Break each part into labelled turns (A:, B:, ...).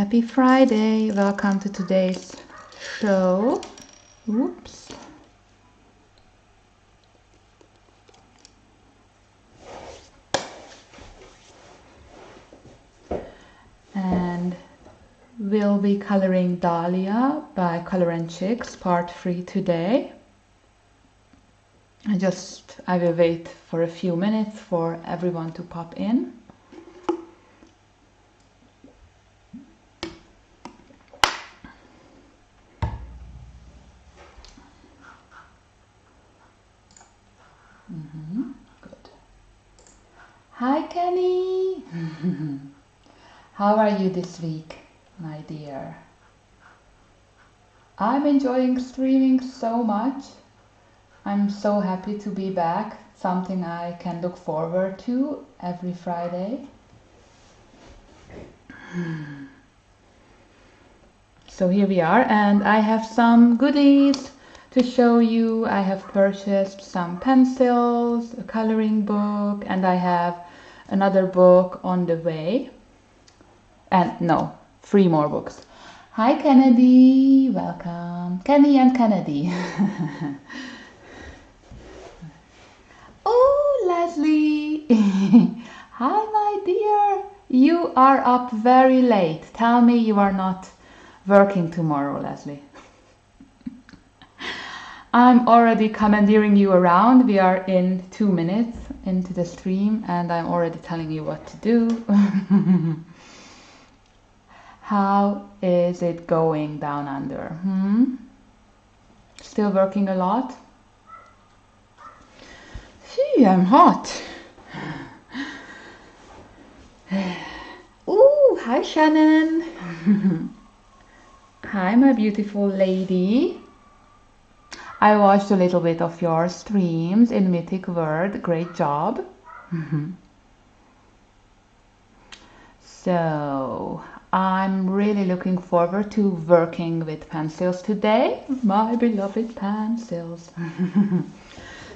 A: Happy Friday! Welcome to today's show. Oops. And we'll be coloring Dahlia by Color and Chicks, part 3 today. I will wait for a few minutes for everyone to pop in. Good. Hi, Kenny. How are you this week, my dear? I'm enjoying streaming so much. I'm so happy to be back, something I can look forward to every Friday. So here we are, and I have some goodies to show you. I have purchased some pencils, a coloring book, and I have another book on the way. And no, 3 more books. Hi Kennedy, welcome. Kenny and Kennedy. Oh, Leslie. Hi my dear. You are up very late. Tell me you are not working tomorrow, Leslie. I'm already commandeering you around. We are in 2 minutes into the stream and I'm already telling you what to do. How is it going down under? Still working a lot? Gee, I'm hot. Ooh, hi Shannon. Hi my beautiful lady. I watched a little bit of your streams in Mythic World. Great job. So, I'm really looking forward to working with pencils today. My beloved pencils.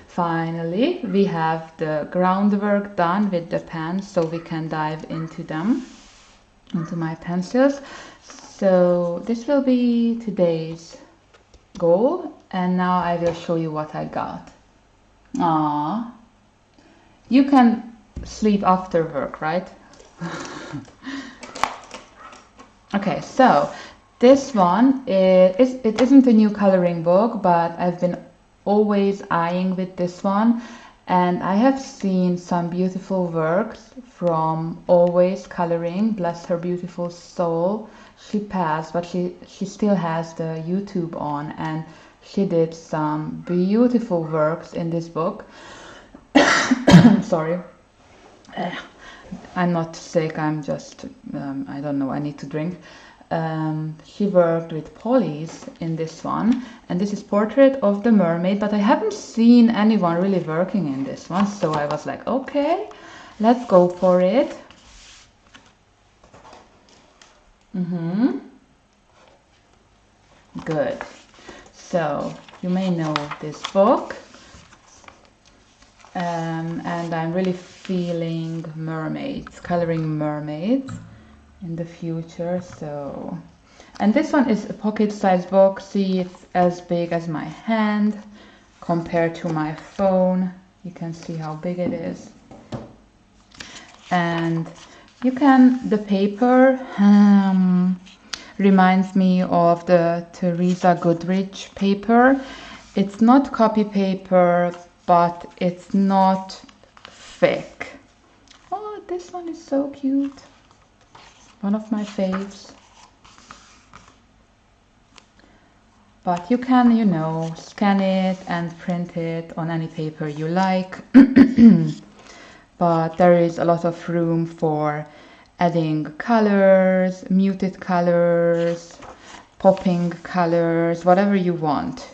A: Finally, we have the groundwork done with the pens, so we can dive into them, into my pencils. So, this will be today's goal. And now I will show you what I got. Aww. You can sleep after work, right? Okay, so this one it isn't a new coloring book, but I've been always eyeing with this one. And I have seen some beautiful works from Always Coloring. Bless her beautiful soul. She passed, but she still has the YouTube on, and she did some beautiful works in this book. Sorry. I'm not sick, I'm just, I don't know, I need to drink. She worked with polys in this one, and this is Portrait of the Mermaid, but I haven't seen anyone really working in this one, so I was like, okay, let's go for it. Good. So, you may know this book, and I'm really feeling mermaids, coloring mermaids in the future. So, and this one is a pocket-sized book. See, it's as big as my hand compared to my phone. You can see how big it is. And you can, the paper reminds me of the Teresa Goodrich paper. It's not copy paper, but it's not thick. Oh, this one is so cute. One of my faves. But you can, you know, scan it and print it on any paper you like. But there is a lot of room for adding colors, muted colors, popping colors, whatever you want.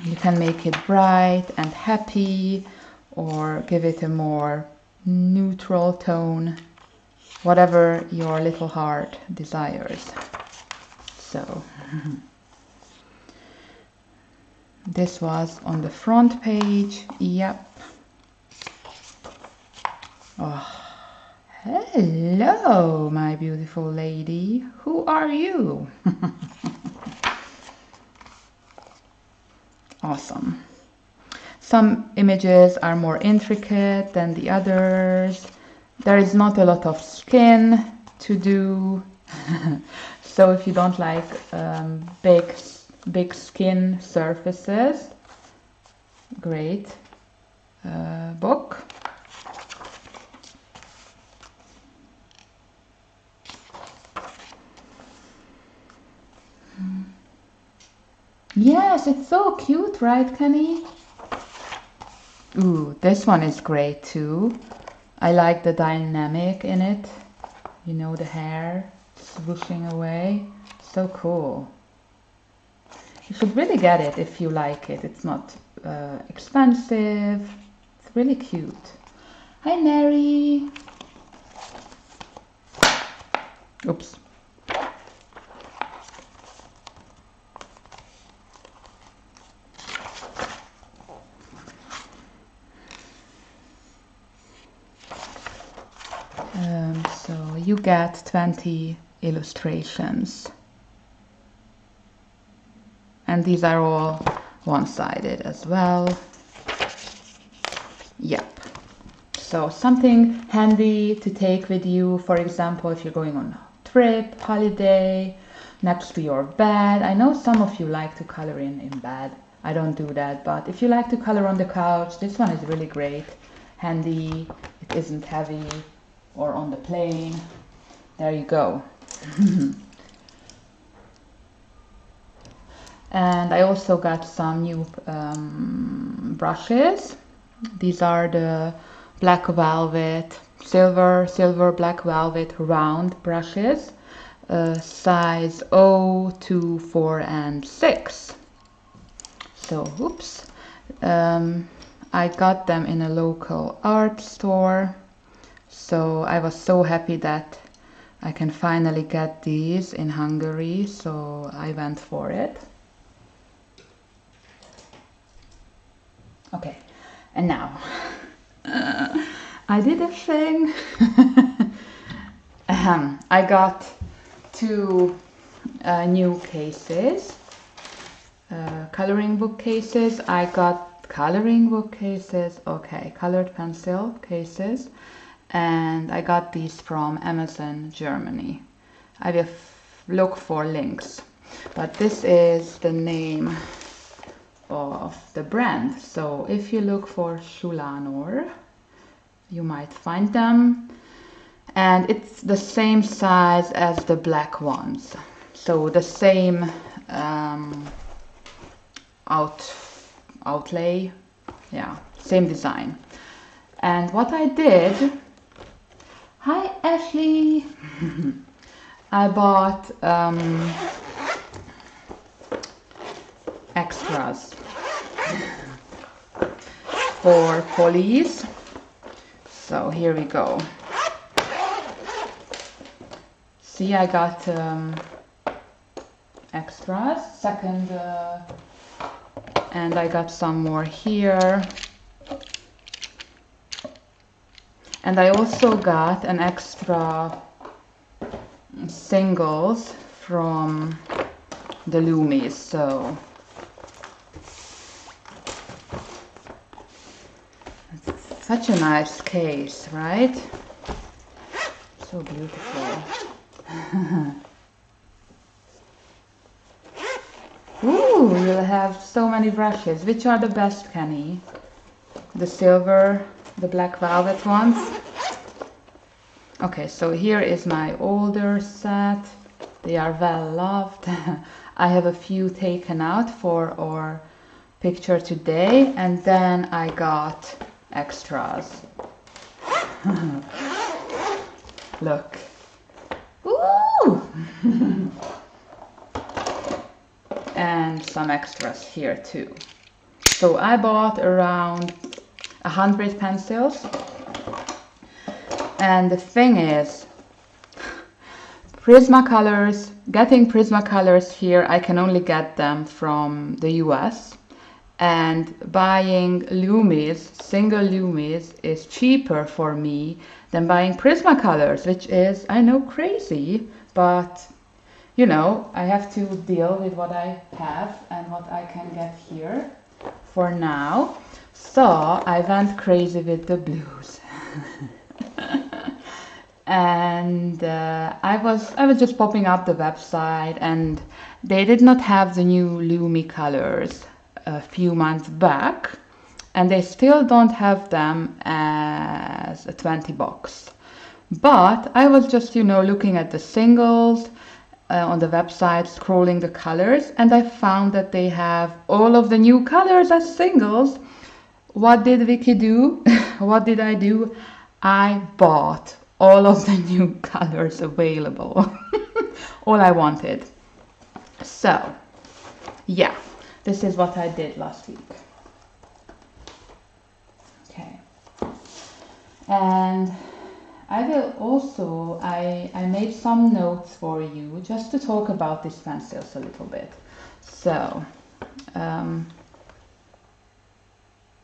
A: You can make it bright and happy, or give it a more neutral tone, whatever your little heart desires. So, this was on the front page. Yep. Oh, Hello, my beautiful lady. Who are you? Awesome. Some images are more intricate than the others. There is not a lot of skin to do. So if you don't like big skin surfaces, great book. Yes, it's so cute, right, Kenny? Ooh, this one is great too. I like the dynamic in it. You know, the hair swooshing away. So cool. You should really get it if you like it. It's not expensive. It's really cute. Hi, Mary. Oops. So you get 20 illustrations. And these are all one-sided as well. Yep. So something handy to take with you, for example, if you're going on a trip, holiday, next to your bed. I know some of you like to color in bed. I don't do that, but if you like to color on the couch, this one is really great. Handy, it isn't heavy, or on the plane. There you go. And I also got some new brushes. These are the black velvet, silver black velvet round brushes, size 0, 2, 4, and 6. So, oops. I got them in a local art store. So I was so happy that I can finally get these in Hungary. So I went for it. Okay, and now I did a thing. I got 2 new cases, coloring book cases. I got coloring book cases, okay, colored pencil cases, and I got these from Amazon Germany. I will look for links, but this is the name of the brand. So if you look for Schulanor, you might find them, and it's the same size as the black ones, so the same outlay, yeah, same design. And what I did, hi Ashley, I bought extras for polys. So here we go. See, I got extras, second, and I got some more here. And I also got an extra singles from the Loomies. So it's such a nice case, right? So beautiful. Ooh, you'll have so many brushes. Which are the best, Kenny? The silver, the black velvet ones? Okay, so here is my older set. They are well loved. I have a few taken out for our picture today, and then I got extras. Look. Ooh! And some extras here too. So I bought around 100 pencils. And the thing is, Prismacolors, getting Prismacolors here, I can only get them from the US. And buying Loomies, single Loomies, is cheaper for me than buying Prismacolors, which is, I know, crazy, but you know, I have to deal with what I have and what I can get here for now. So I went crazy with the blues. And I was just popping up the website, and they did not have the new Lumi colors a few months back, and they still don't have them as a 20 box. But I was just, you know, looking at the singles on the website, scrolling the colors, and I found that they have all of the new colors as singles. What did Vicky do? What did I do? I bought all of the new colors available. All I wanted. So, yeah, this is what I did last week. Okay. And I will also, I made some notes for you just to talk about these pencils a little bit. So,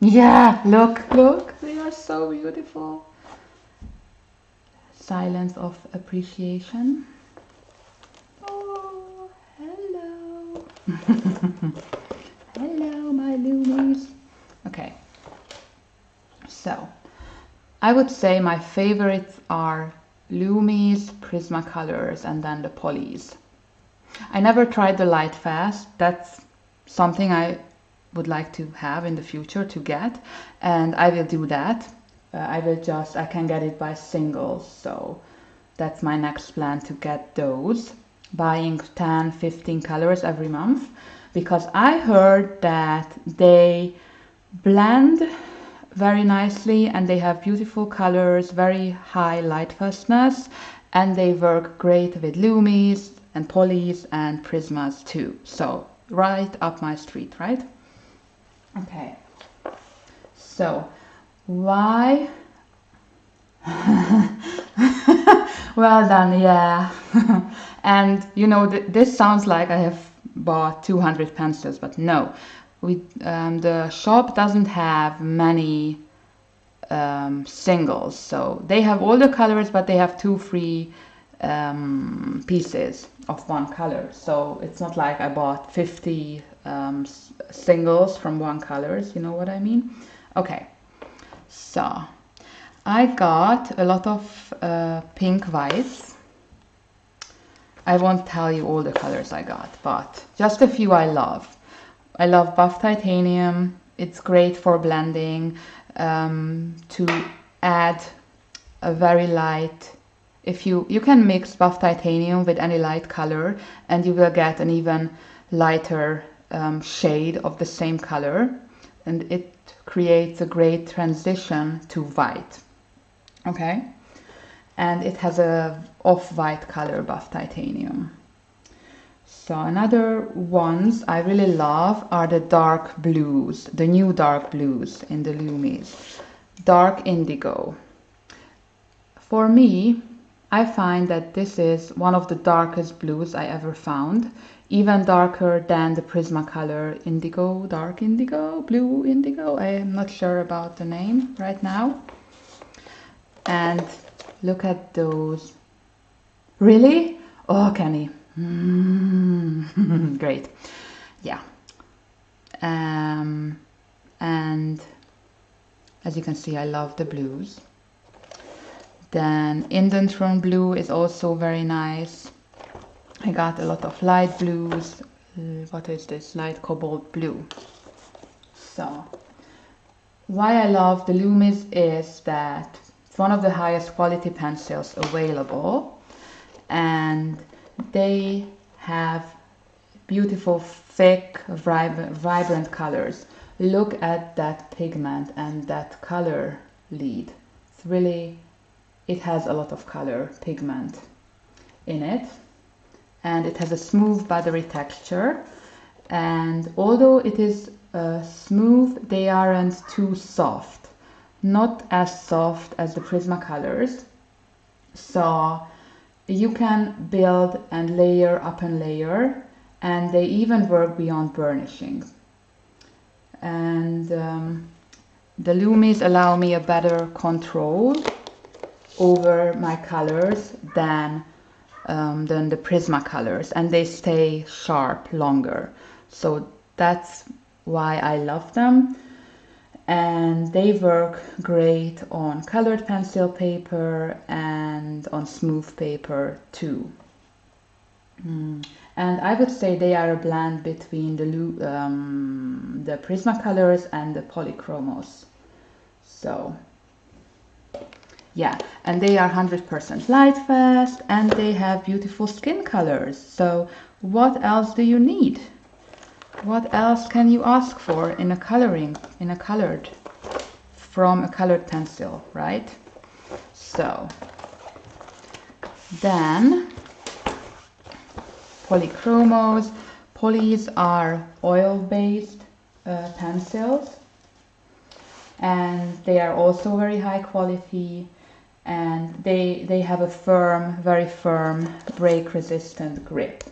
A: yeah, look, they are so beautiful. Silence of appreciation. Oh, hello. Hello, my Lumies. Okay, so I would say my favorites are Lumis, Prismacolors, and then the Polys. I never tried the Light Fast. That's something I would like to have in the future to get, and I will do that. I can get it by singles, so that's my next plan, to get those, buying 10, 15 colors every month, because I heard that they blend very nicely and they have beautiful colors, very high light fastness, and they work great with Lumis and Polys and Prismas too. So right up my street, right? Okay, so why? Well done, yeah. And you know, this sounds like I have bought 200 pencils, but no, the shop doesn't have many singles, so they have all the colors, but they have 2 free pieces of one color. So it's not like I bought 50 singles from one colors, you know what I mean? Okay, so I got a lot of pink whites. I won't tell you all the colors I got, but just a few I love. I love buff titanium. It's great for blending, to add a very light. If you can mix buff titanium with any light color, and you will get an even lighter shade of the same color, and it creates a great transition to white. Okay, and it has a off-white color, buff titanium. So another ones I really love are the dark blues, the new dark blues in the Lumis. Dark indigo. For me, I find that this is one of the darkest blues I ever found, even darker than the Prismacolor indigo, dark indigo, blue indigo. I am not sure about the name right now. And look at those. Really? Oh, Kenny. Great. Yeah. And as you can see, I love the blues. Then Indanthrone blue is also very nice. I got a lot of light blues. What is this? Light cobalt blue. So why I love the Lumis is that it's one of the highest quality pencils available, and they have beautiful, thick, vibrant colors. Look at that pigment and that color lead. It's really, it has a lot of color pigment in it, and it has a smooth buttery texture, and although it is smooth, they aren't too soft, not as soft as the Prismacolors, so you can build and layer upon layer, and they even work beyond burnishing. And the Lumis allow me a better control over my colors than the Prisma colors, and they stay sharp longer. So that's why I love them. And they work great on colored pencil paper and on smooth paper too. And I would say they are a blend between the Prismacolors and the Polychromos. So yeah, and they are 100% light fast, and they have beautiful skin colors. So what else do you need? What else can you ask for in a from a colored pencil, right? So then Polychromos. Polys are oil-based pencils, and they are also very high quality, and they have a very firm, break-resistant grip.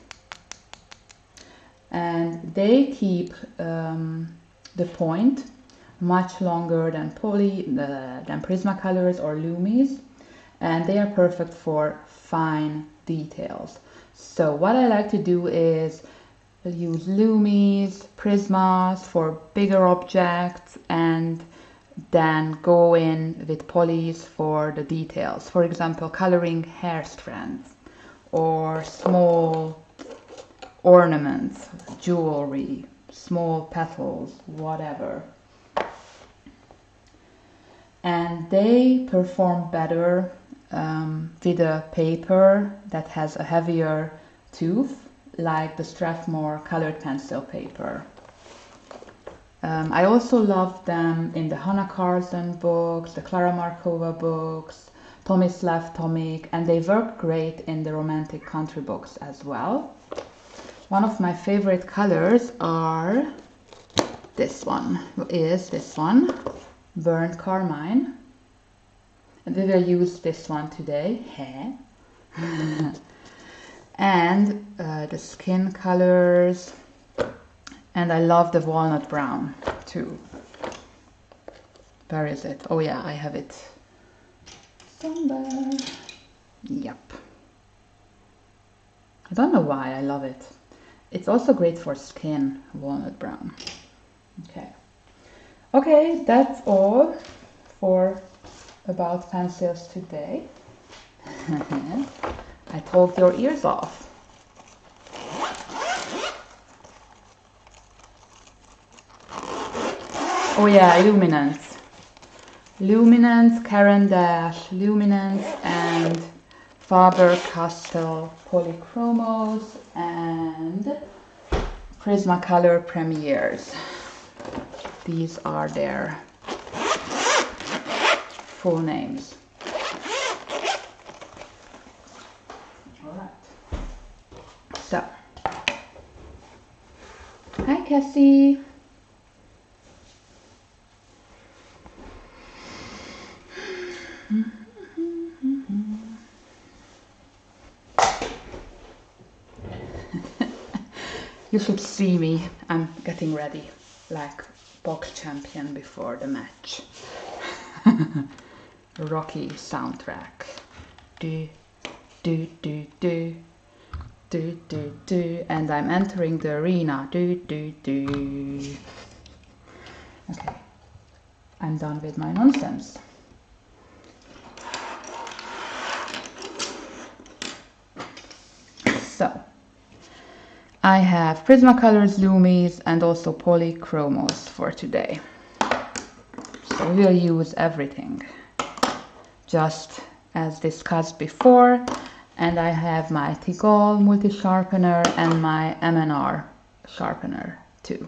A: And they keep the point much longer than Prismacolors or Lumis, and they are perfect for fine details. So what I like to do is use Lumis, Prismas for bigger objects, and then go in with polys for the details. For example, coloring hair strands or small ornaments, jewelry, small petals, whatever. And they perform better with a paper that has a heavier tooth, like the Strathmore colored pencil paper. I also love them in the Hannah Carlson books, the Clara Markova books, Tomislav Tomik, and they work great in the romantic country books as well. One of my favorite colors is this one, Burnt Carmine. And we will use this one today. And the skin colors. And I love the walnut brown too. Where is it? Oh yeah, I have it somewhere. Yep. I don't know why I love it. It's also great for skin, walnut brown. Okay, that's all for about pencils today. I talked your ears off. Oh yeah, luminance. Luminance, Caran d'Ache, luminance, and Faber-Castell Polychromos, and Prismacolor Premieres. These are their full names. Alright. So, hi Cassie. You should see me. I'm getting ready like box champion before the match. Rocky soundtrack. Do do do do do do do, and I'm entering the arena. Do do do. Okay, I'm done with my nonsense. So I have Prismacolors, Lumis, and also Polychromos for today. So we'll use everything, just as discussed before. And I have my Tigol multi-sharpener and my MNR sharpener too.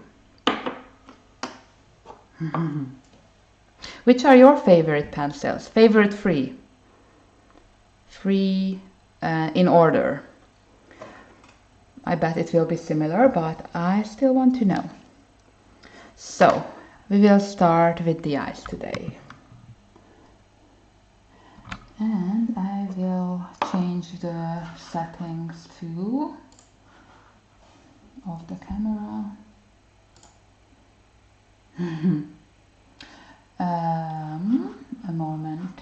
A: Which are your favorite pencils? Favorite three? Three in order. I bet it will be similar, but I still want to know. So, we will start with the eyes today. And I will change the settings too of the camera. A moment.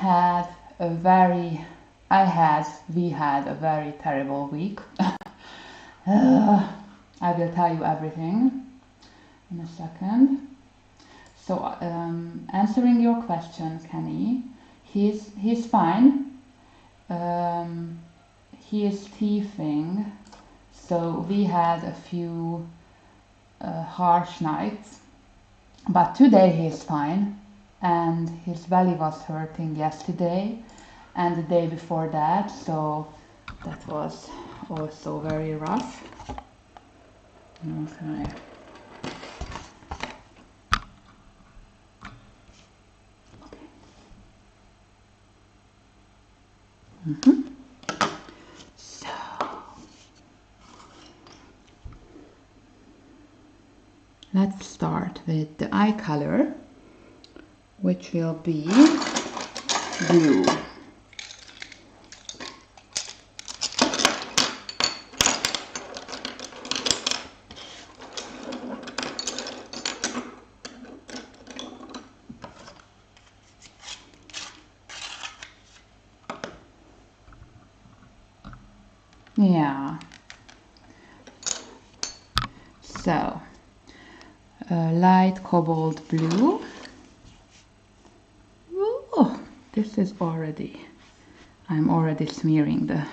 A: had we had a very terrible week. I will tell you everything in a second. So, answering your question, Kenny, he's fine. He is teething, so we had a few harsh nights, but today he's fine, and his belly was hurting yesterday and the day before that, so that was also very rough. Okay. So let's start with the eye color, which will be blue. Yeah. So, light cobalt blue. Oh, this is already, I'm already smearing the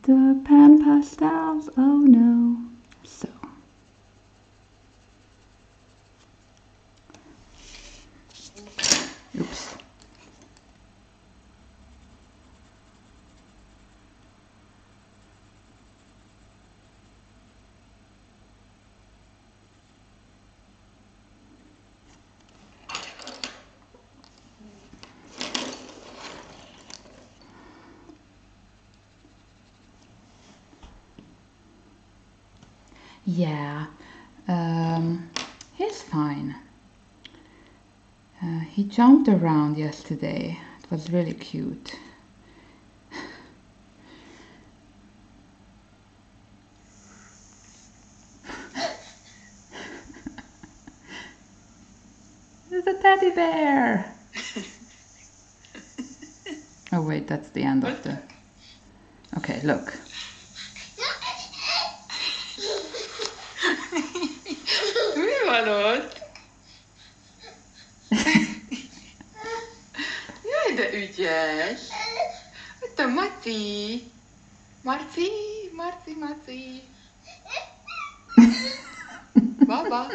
A: pan pastels. Oh no. So, oops. Yeah, he's fine. He jumped around yesterday. It was really cute. There's a teddy bear! Oh wait, that's the end of the... Okay, look.
B: Mi van ott? Jaj, de ügyes! Ott a Maci! Marci, Marci, Marci! Baba!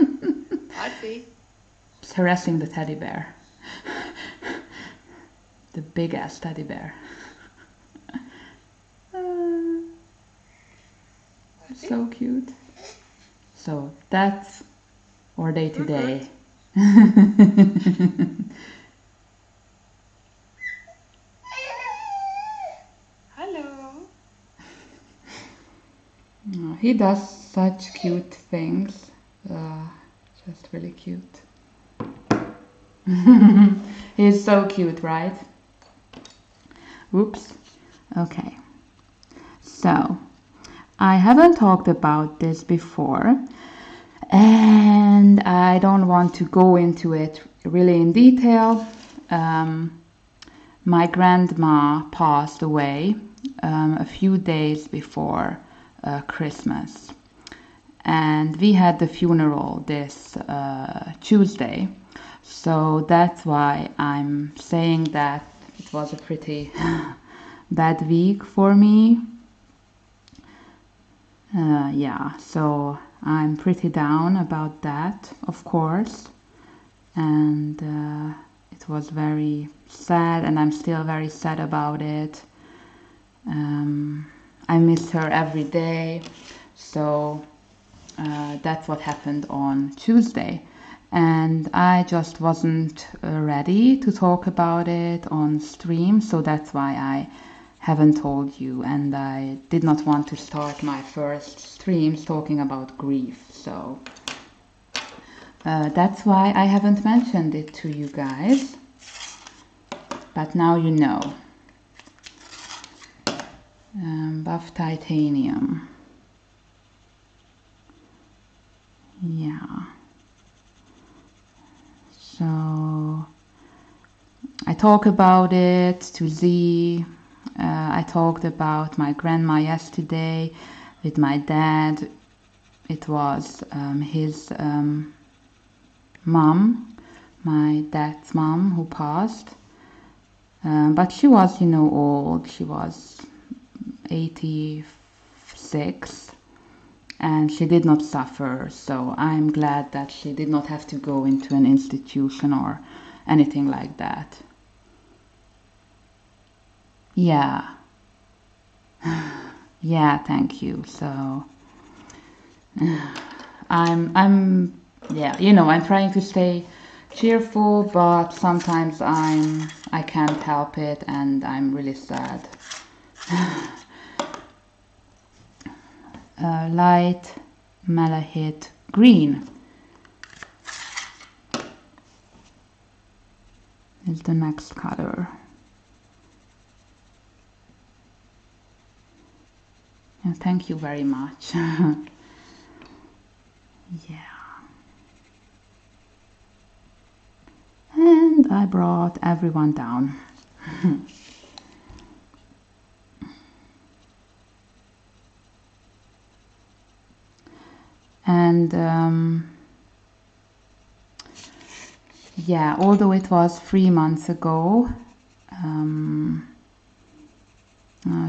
B: Marci!
A: He's harassing the teddy bear. The big ass teddy bear. So cute. So that's our day today.
B: Hello!
A: He does such cute things. Just really cute. He's so cute, right? Oops. Okay. So, I haven't talked about this before, and I don't want to go into it really in detail. My grandma passed away a few days before Christmas, and we had the funeral this Tuesday, so that's why I'm saying that it was a pretty bad week for me. Yeah, so I'm pretty down about that, of course, and it was very sad, and I'm still very sad about it. I miss her every day, so that's what happened on Tuesday, and I just wasn't ready to talk about it on stream, so that's why I haven't told you, and I did not want to start my first streams talking about grief, so that's why I haven't mentioned it to you guys, but now you know. Buff titanium. Yeah. So I talk about it to Z. I talked about my grandma yesterday with my dad. It was his mom, my dad's mom, who passed. But she was, you know, old. She was 86 and she did not suffer. So I'm glad that she did not have to go into an institution or anything like that. Yeah. Yeah, thank you. So I'm yeah, you know, I'm trying to stay cheerful, but sometimes I can't help it and I'm really sad. Light malahite green is the next color. And thank you very much. Yeah. And I brought everyone down. And yeah, although it was 3 months ago,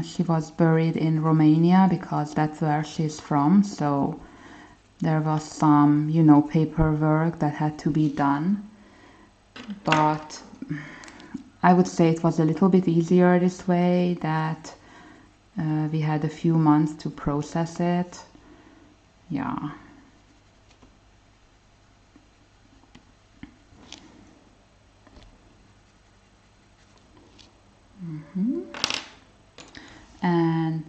A: she was buried in Romania because that's where she's from. So there was some, you know, paperwork that had to be done. But I would say it was a little bit easier this way, that we had a few months to process it. Yeah. And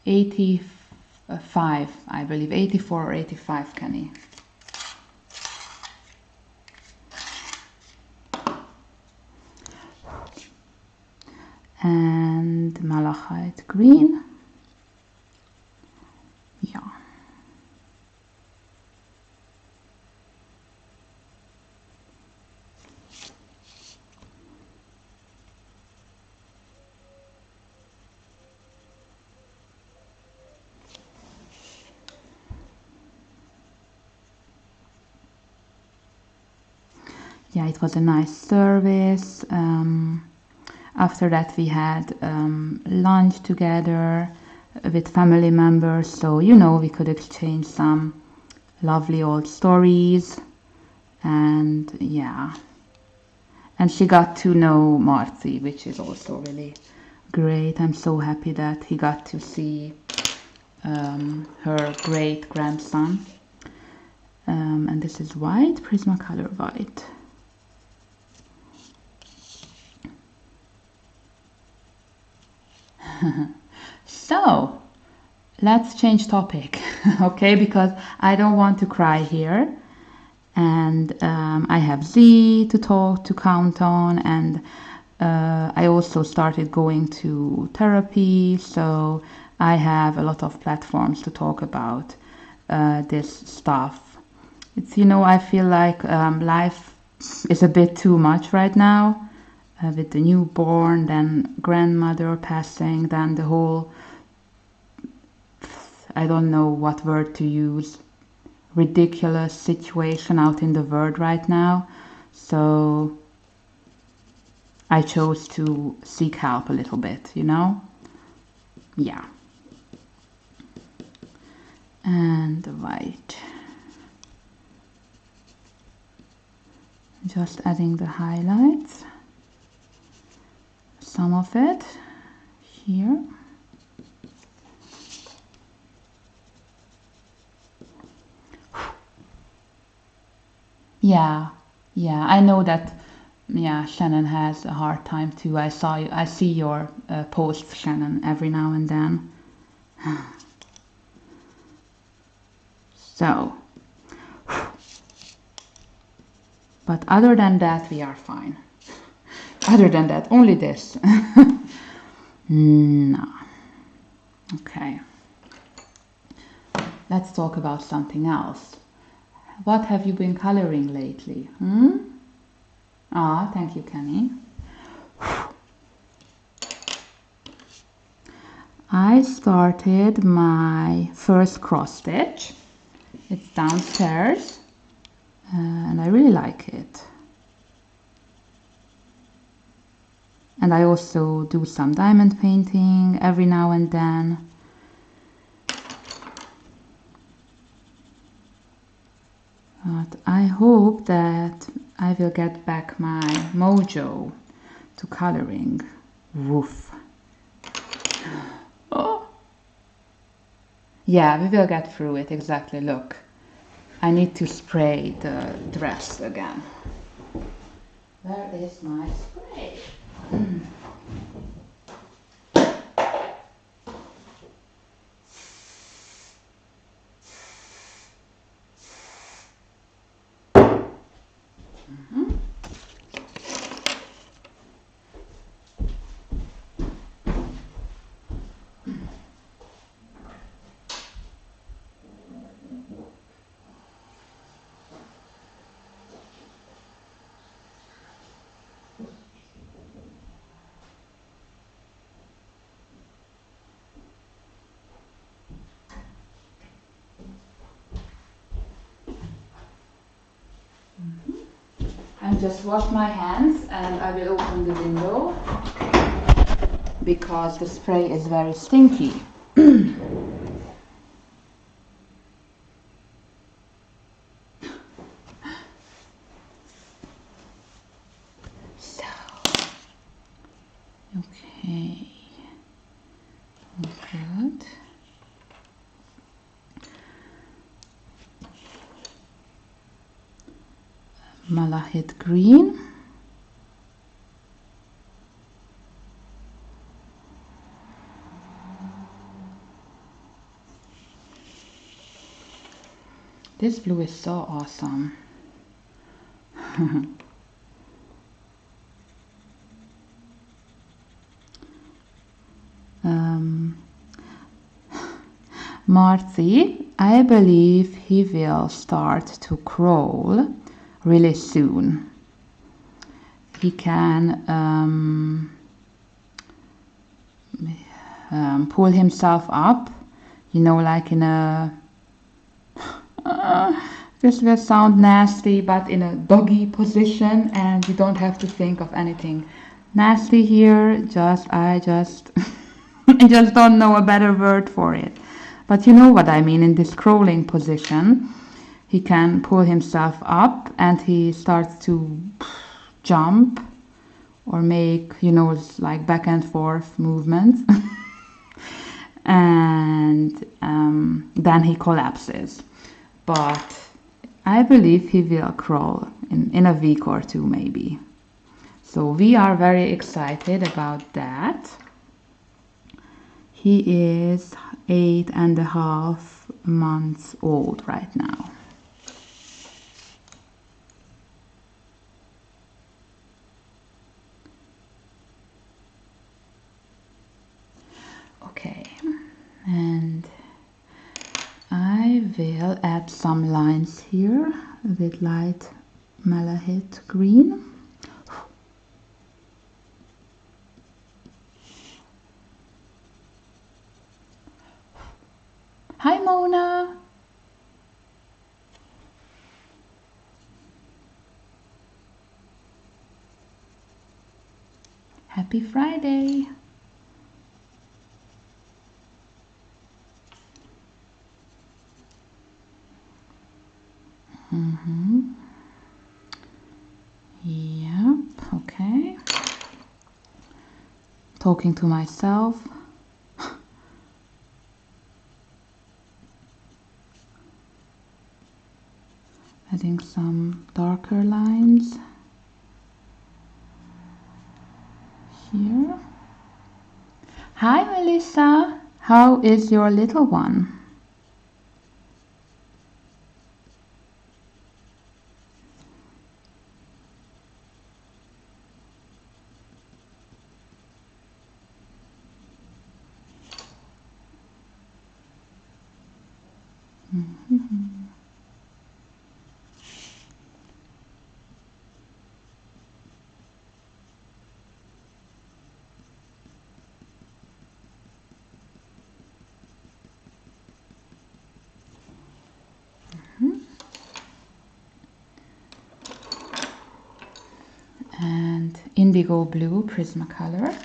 A: 85, I believe, 84 or 85, Kenny. And malachite green. Yeah. Yeah, it was a nice service. After that we had lunch together with family members, so you know, we could exchange some lovely old stories. And yeah, and she got to know Marty, which is also really great. I'm so happy that he got to see her great grandson. And this is white, Prismacolor white. So let's change topic, okay, because I don't want to cry here, and I have Z to talk to count on, and I also started going to therapy, so I have a lot of platforms to talk about this stuff. It's, you know, I feel like life is a bit too much right now. With the newborn, then grandmother passing, then the whole, I don't know what word to use, ridiculous situation out in the world right now. So I chose to seek help a little bit, you know? Yeah. And the white. Just adding the highlights. Some of it here. Yeah, I know that. Yeah, Shannon has a hard time too. I see your posts, Shannon, every now and then. So, but other than that, we are fine. Other than that, only this. No. Okay. Let's talk about something else. What have you been coloring lately? Ah, thank you, Kenny. I started my first cross stitch. It's downstairs and I really like it. And I also do some diamond painting every now and then. But I hope that I will get back my mojo to coloring. Woof. Oh. Yeah, we will get through it, exactly. Look, I need to spray the dress again. Where is my spray? I just wash my hands and I will open the window because the spray is very stinky. So, okay, good. Malahit green. This blue is so awesome. Marty, I believe he will start to crawl really soon. He can pull himself up, you know, like in a this will sound nasty, but in a doggy position, and you don't have to think of anything nasty here. I just I just don't know a better word for it, but you know what I mean. In this crawling position, he can pull himself up and he starts to jump or make, you know, like back and forth movements. And then he collapses. But I believe he will crawl in a week or two maybe. So we are very excited about that. He is 8.5 months old right now. Okay, and I will add some lines here with light malahit green. Hi Mona! Happy Friday! Yep, okay. Talking to myself. Adding some darker lines here. Hi Melissa, how is your little one? indigo blue Prismacolor.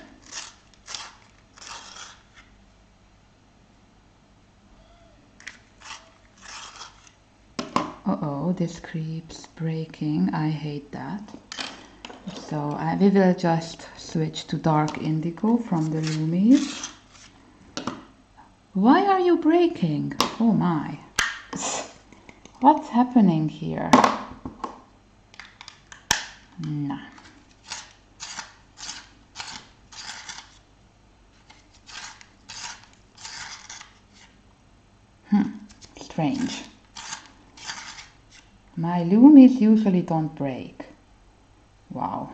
A: Uh-oh, this keeps breaking. I hate that. So we will just switch to dark indigo from the Loomies. Why are you breaking? Oh my. What's happening here? Nah. Strange. My Loomies usually don't break. Wow.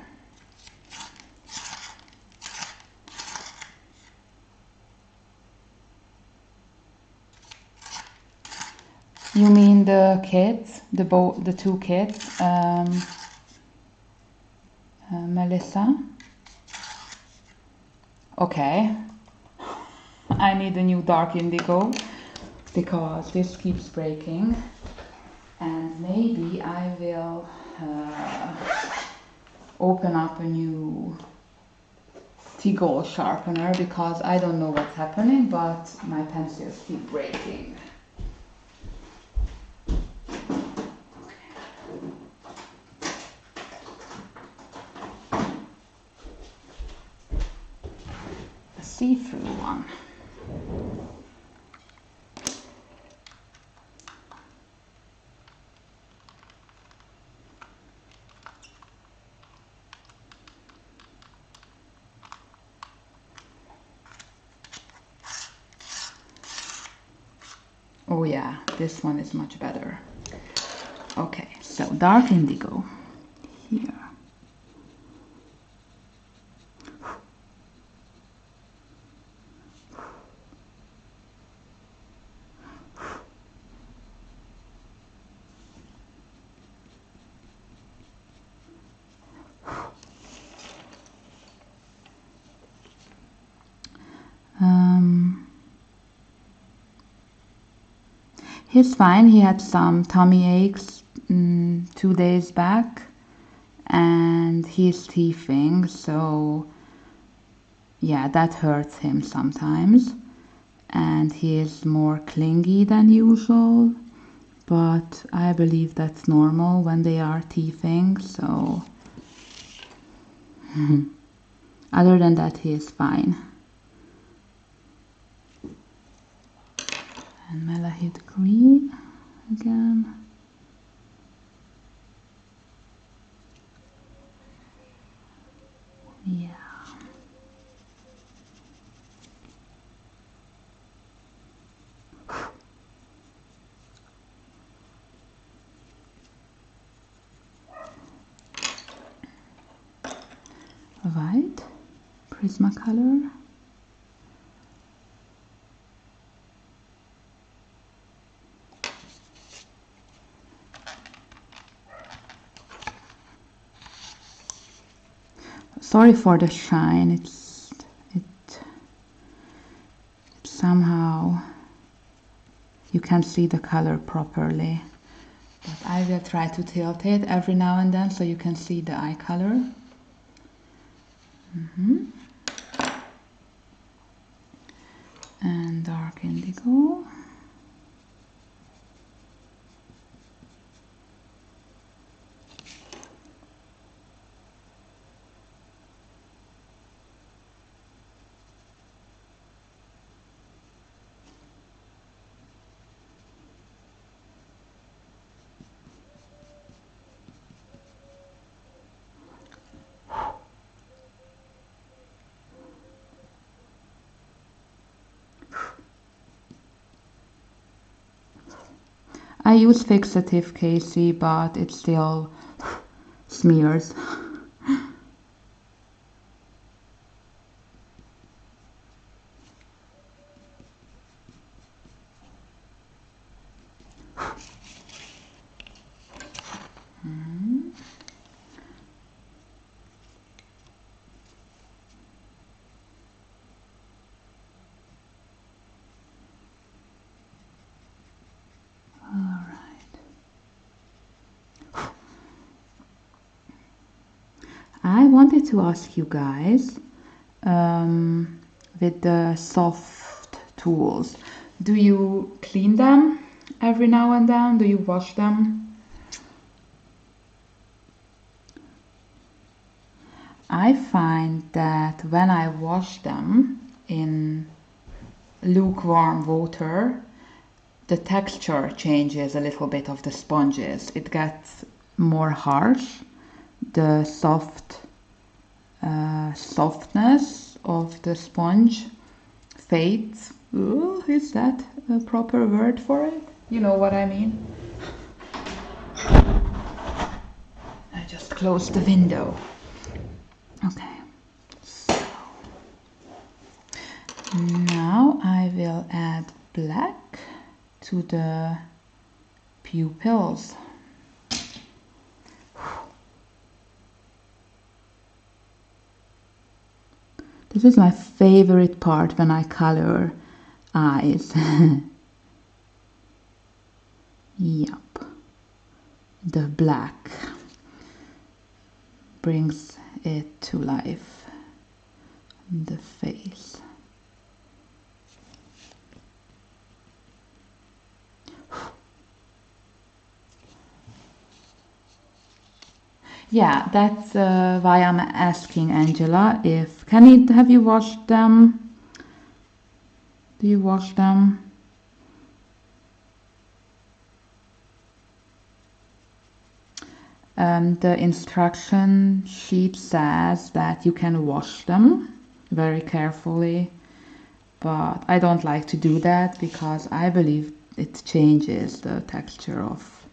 A: You mean the kids, the two kids, Melissa? Okay. I need a new dark indigo because this keeps breaking, and maybe I will open up a new T-Gold sharpener because I don't know what's happening, but my pencils keep breaking. A see-through one. Oh yeah, this one is much better. Okay, so dark indigo here. He's fine. He had some tummy aches 2 days back, and he's teething, so yeah, that hurts him sometimes. And he is more clingy than usual, but I believe that's normal when they are teething, so other than that, he is fine. And Malahite green again. Yeah. White Prismacolor. Sorry for the shine. It somehow you can't see the color properly, but I will try to tilt it every now and then so you can see the eye color. And dark indigo. I use fixative Casey, but it still smears. I wanted to ask you guys, with the soft tools, do you clean them every now and then? Do you wash them? I find that when I wash them in lukewarm water, the texture changes a little bit of the sponges. It gets more harsh. The softness of the sponge fades. Ooh, is that a proper word for it? You know what I mean? I just closed the window. Okay, so now I will add black to the pupils. This is my favorite part when I color eyes. Yup. The black brings it to life. The face. Yeah, that's why I'm asking Angela if have you washed them? Do you wash them? The instruction sheet says that you can wash them very carefully, but I don't like to do that because I believe it changes the texture of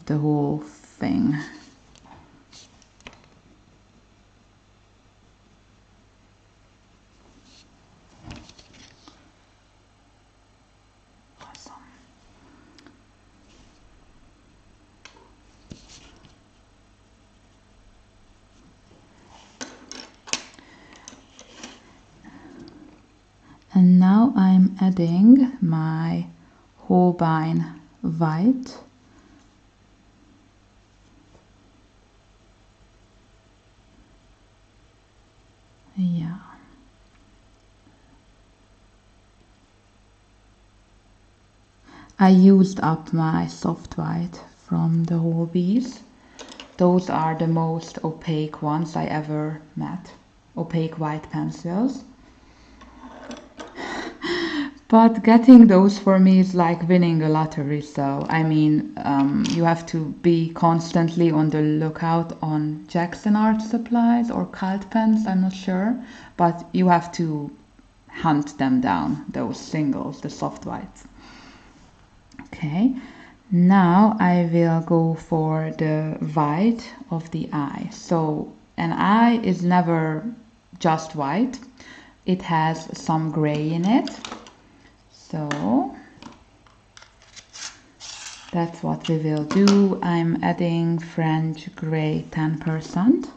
A: the whole thing. And now I'm adding my Holbein white. Yeah. I used up my soft white from the Holbeis. Those are the most opaque ones I ever met. Opaque white pencils. But getting those for me is like winning a lottery. So, I mean, you have to be constantly on the lookout on Jackson Art Supplies or Cult Pens, I'm not sure. But you have to hunt them down, those singles, the soft whites. Okay, now I will go for the white of the eye. So, an eye is never just white. It has some gray in it. So that's what we will do. I'm adding French gray 10%.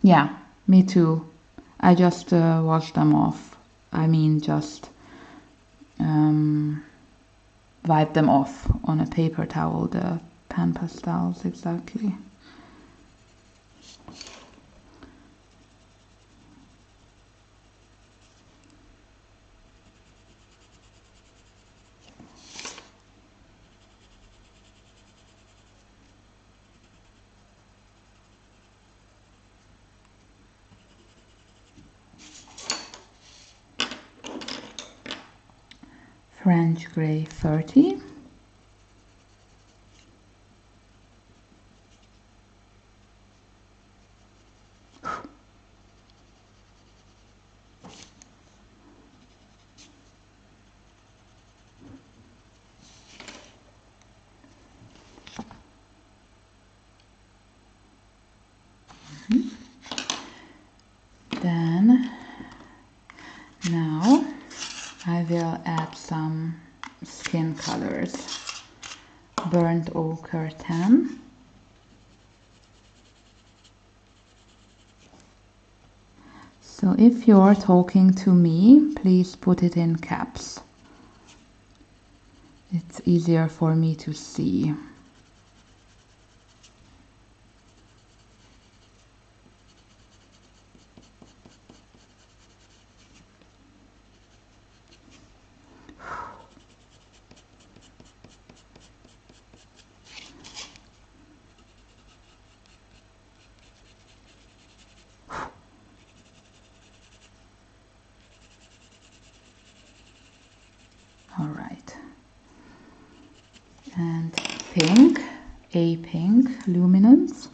A: Yeah, me too. I just wash them off. I mean, just wipe them off on a paper towel, the pan pastels, exactly. French gray 30. Then now I will add some skin colors. Burnt ochre 10. So if you're talking to me, please put it in caps. It's easier for me to see. All right. And pink, a pink luminance.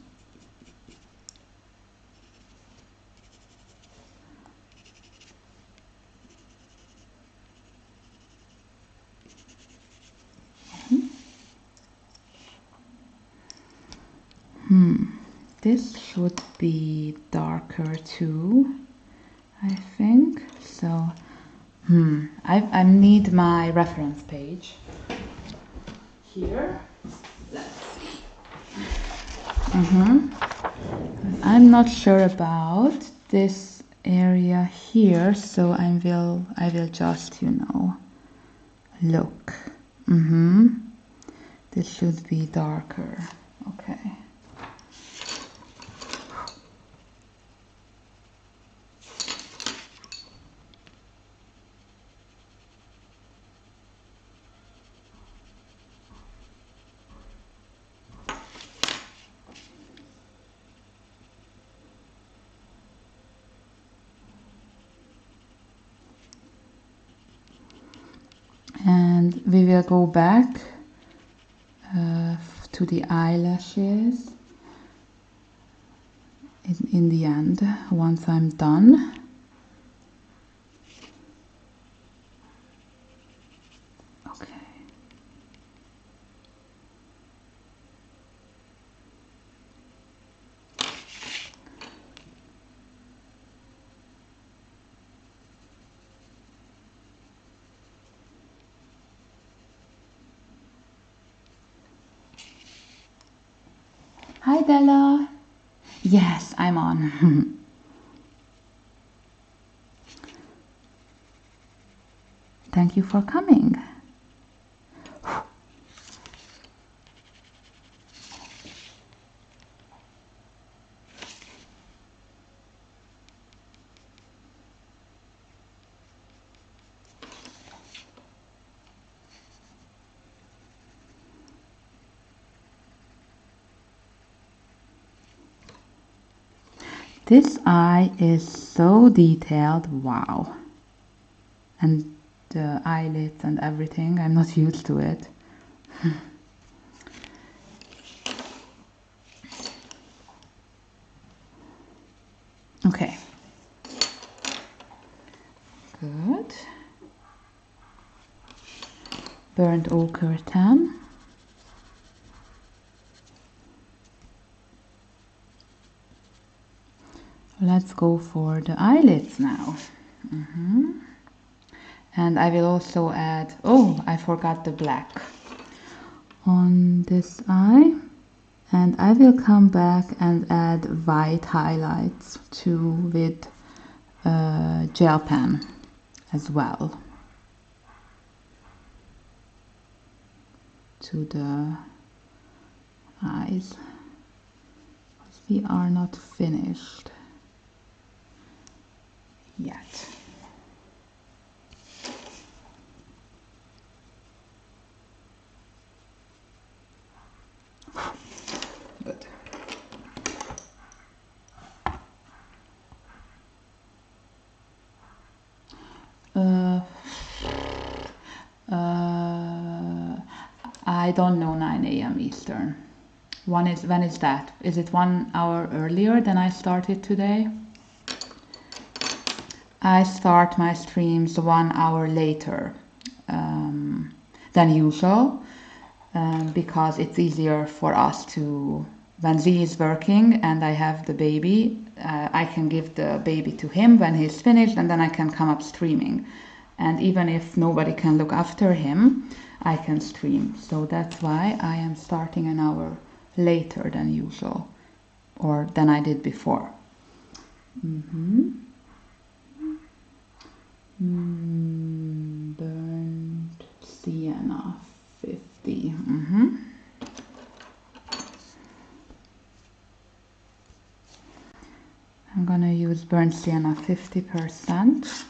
A: This should be darker too, I think. So, I need my reference page here. Let's see. I'm not sure about this area here, so I will just, you know, look. This should be darker. Okay. And we will go back to the eyelashes in the end, once I'm done. Okay. Hi, Della. Yes, I'm on. Thank you for coming. This eye is so detailed, wow. And the eyelids and everything, I'm not used to it. Okay. Good. Burnt ochre tan. Let's go for the eyelids now. And I will also add, oh, I forgot the black on this eye. And I will come back and add white highlights too with gel pen as well to the eyes. We are not finished yet. Good. I don't know 9 a.m. Eastern. When is that? Is it 1 hour earlier than I started today? I start my streams 1 hour later than usual because it's easier for us to, when Z is working and I have the baby, I can give the baby to him when he's finished and then I can come up streaming. And even if nobody can look after him, I can stream. So that's why I am starting an hour later than usual, or than I did before. Burnt Sienna 50. I'm gonna use Burnt Sienna 50%.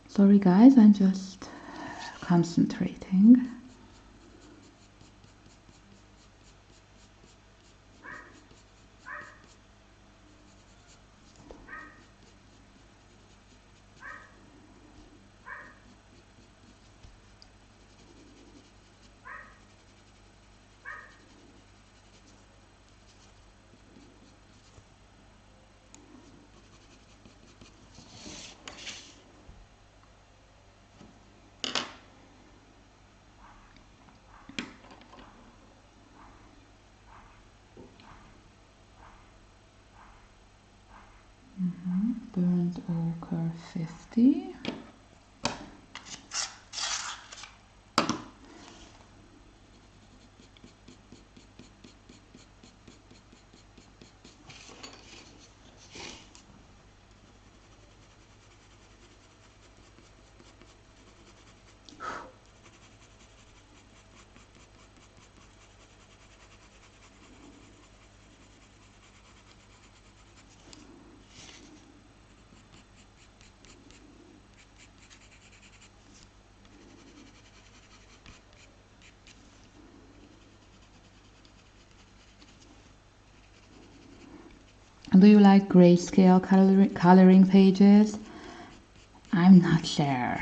A: Sorry guys, I'm just concentrating. Burnt ochre 50. Do you like grayscale coloring pages? I'm not sure.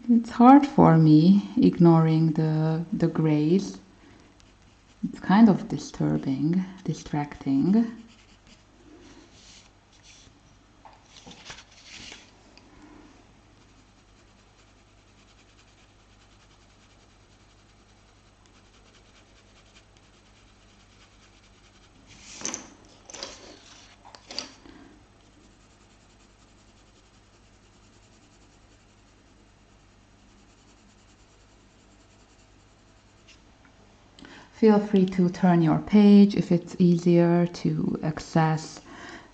A: It's hard for me ignoring the grays. It's kind of disturbing, distracting. Feel free to turn your page if it's easier to access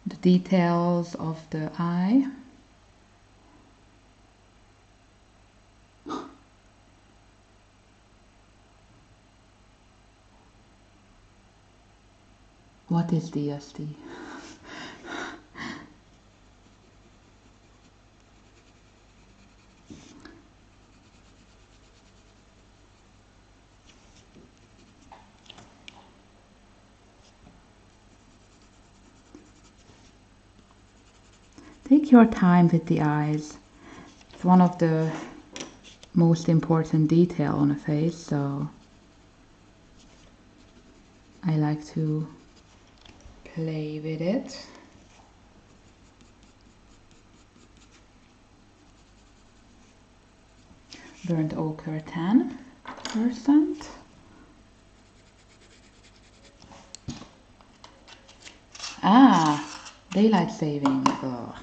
A: the details of the eye. What is DSD? Take your time with the eyes. It's one of the most important detail on a face, so I like to play with it. Burnt ochre 10%. Ah, daylight saving. Ugh.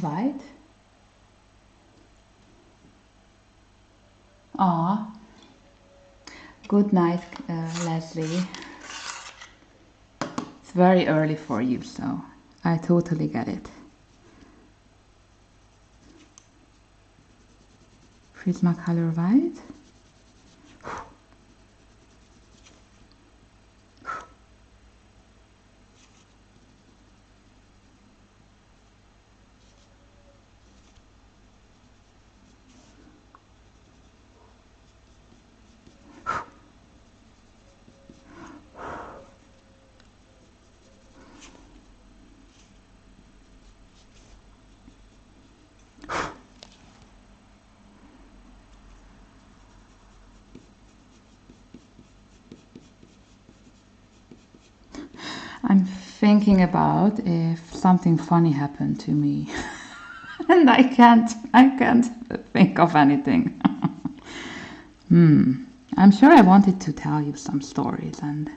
A: white. Ah, good night, Leslie. It's very early for you, so I totally get it. Prismacolor white. I'm thinking about if something funny happened to me. And I can't think of anything. I'm sure I wanted to tell you some stories and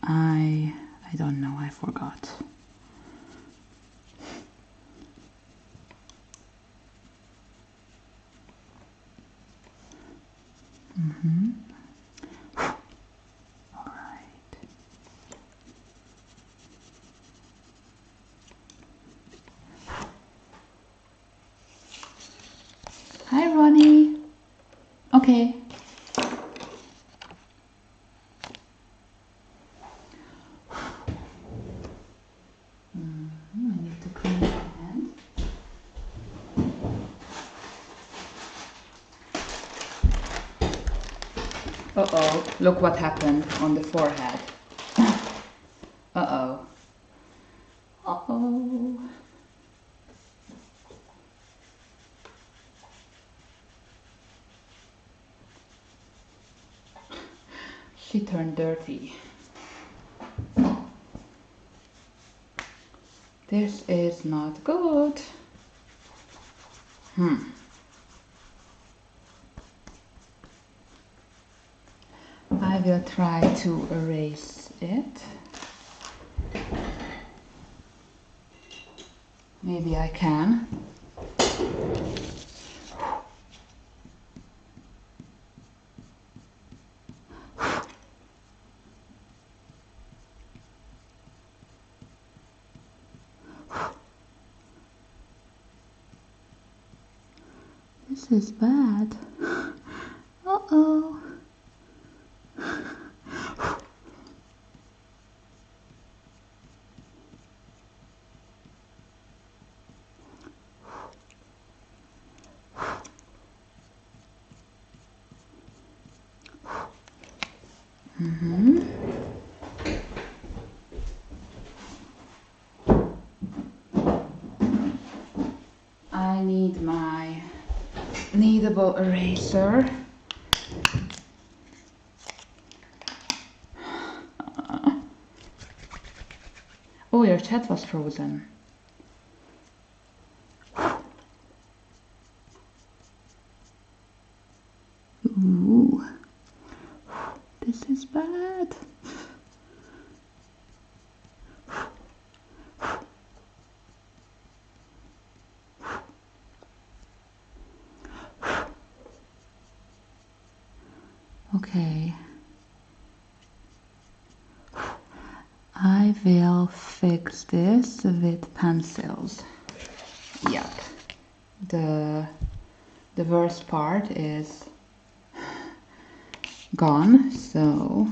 A: I don't know, I forgot. All right. Hi, Ronnie. Okay. I need to clean my hand. Uh-oh, look what happened on the forehead. Uh-oh. Uh-oh. She turned dirty. This is not good. I will try to erase it. Maybe I can. This is bad. Uh-oh. I need my kneadable eraser. Oh, your chat was frozen. Ooh, this is bad. Okay. I will fix this with pencils. Yep. The worst part is gone, so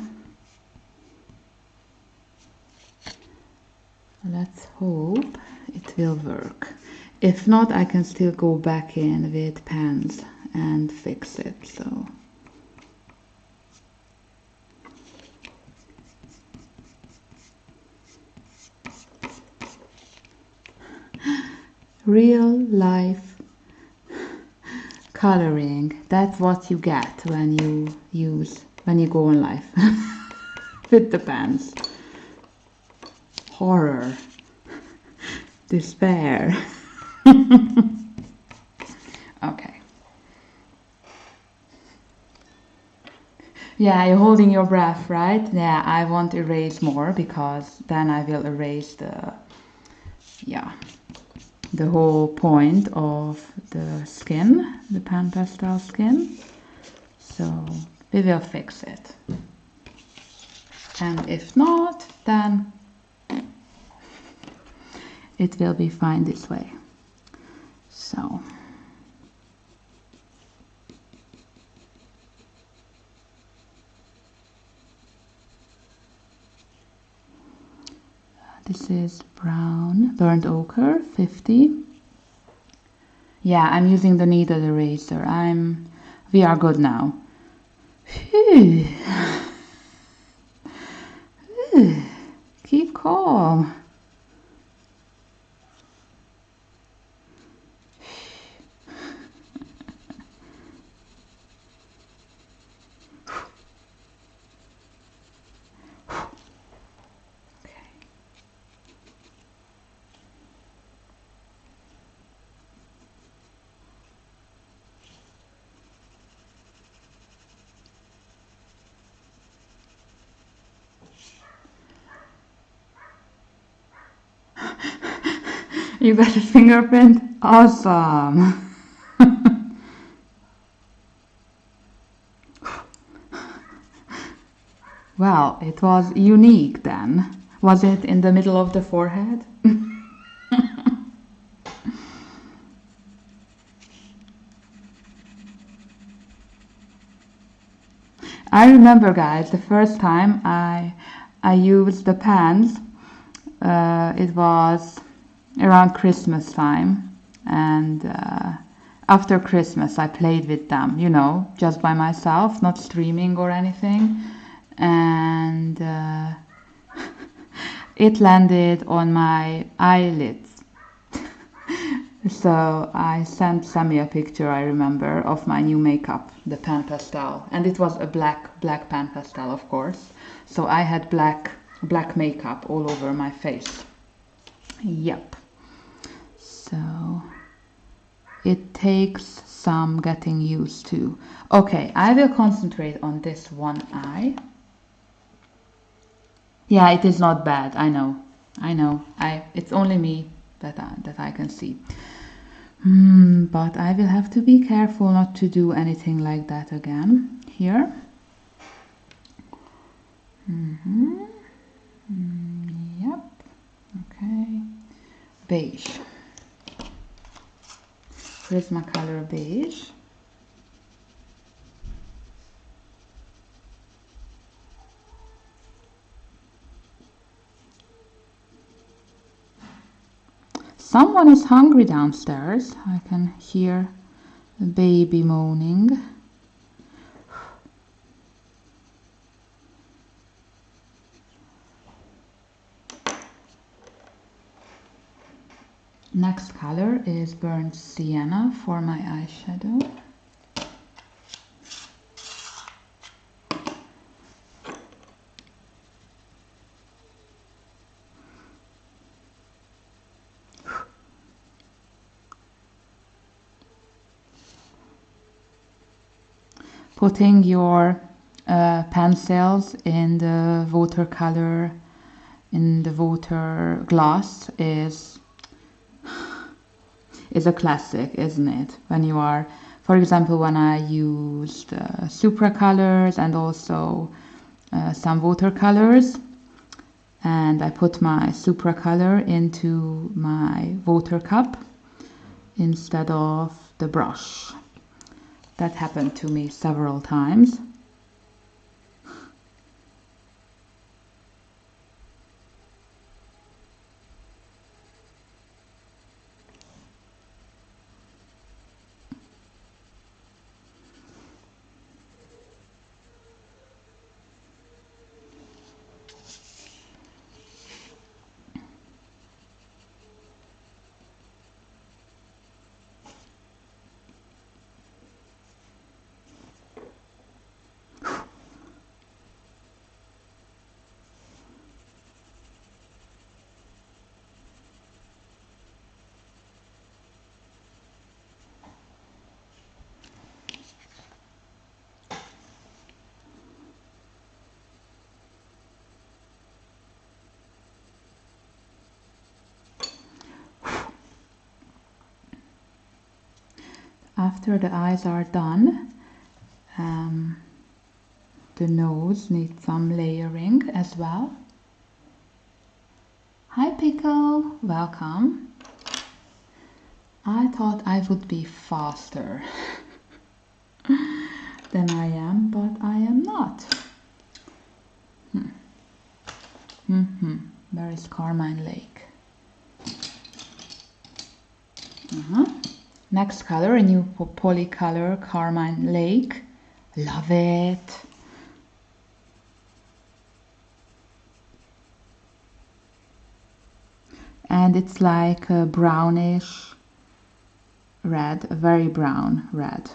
A: let's hope it will work. If not, I can still go back in with pens and fix it, so. Real life coloring. That's what you get when you go on live with the pens. Horror. Despair. Okay. Yeah, you're holding your breath, right? Yeah, I won't erase more because then I will erase the, yeah, the whole point of the skin, the pan pastel skin. So we will fix it. And if not, then it will be fine this way. So this is brown, burnt ochre, 50. Yeah, I'm using the needle eraser. We are good now. Phew. Keep calm. You got a fingerprint? Awesome! Well, it was unique then. Was it in the middle of the forehead? I remember, guys, the first time I used the pans, it was around Christmas time, and after Christmas I played with them, you know, just by myself, not streaming or anything, and it landed on my eyelids. So I sent Sammy a picture, I remember, of my new makeup, the pan pastel, and it was a black pan pastel, of course. So I had black makeup all over my face. Yep. So it takes some getting used to. Okay, I will concentrate on this one eye. Yeah, it is not bad. I know. It's only me that I can see. But I will have to be careful not to do anything like that again here. Yep. Okay. Beige. Prismacolor beige. Someone is hungry downstairs. I can hear a baby moaning. Next color is burnt sienna for my eyeshadow. Putting your pencils in the watercolor, in the water glass is a classic, isn't it? When you are, for example, when I used supracolors and also some watercolors, and I put my supracolor into my water cup instead of the brush. That happened to me several times. after the eyes are done, the nose needs some layering as well. Hi Pickle, welcome. I thought I would be faster than I am, but I am not. Where is Carmine Lake? Next color, a new poly color, Carmine Lake. Love it. And it's like a brownish red, a very brown red.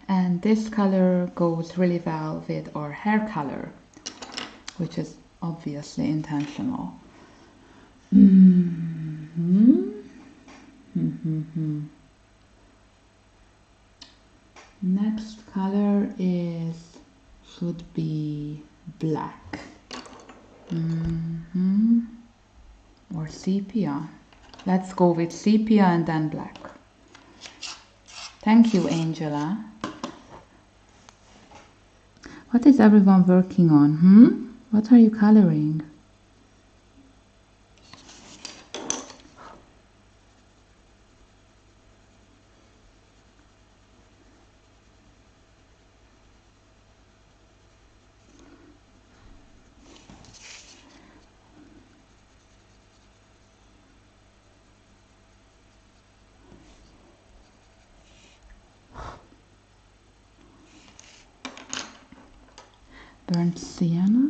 A: And this color goes really well with our hair color, which is obviously intentional. Next color should be black. Or sepia. Let's go with sepia and then black. Thank you, Angela. What is everyone working on? What are you coloring? Burnt sienna.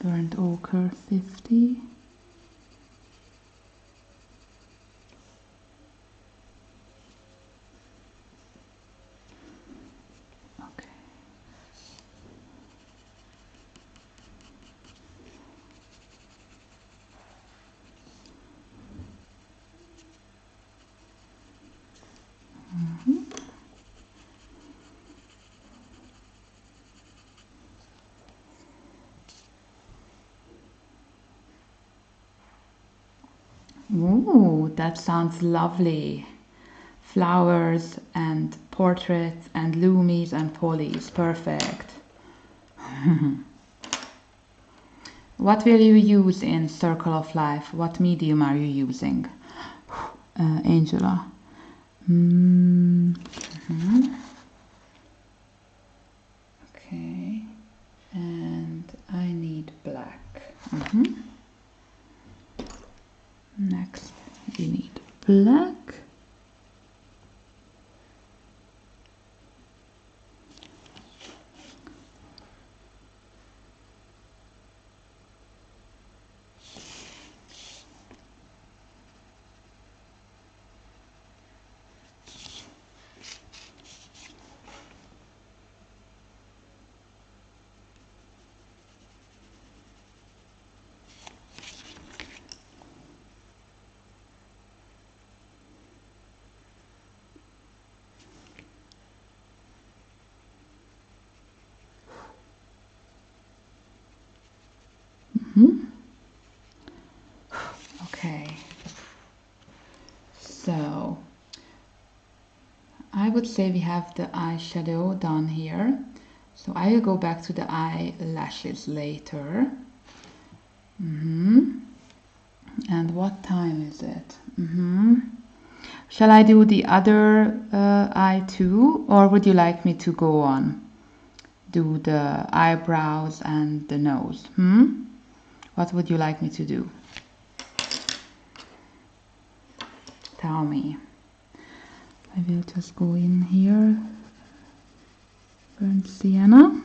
A: Burnt ochre 50. Ooh, that sounds lovely. Flowers and portraits and loomies and polys. Perfect. What will you use in Circle of Life? What medium are you using? Angela. Okay. And I need black. Next, we need black. Okay, so I would say we have the eyeshadow done here, so I will go back to the eyelashes later. And what time is it? Shall I do the other eye too, or would you like me to go on? do the eyebrows and the nose? What would you like me to do? Tell me. I will just go in here, burnt sienna.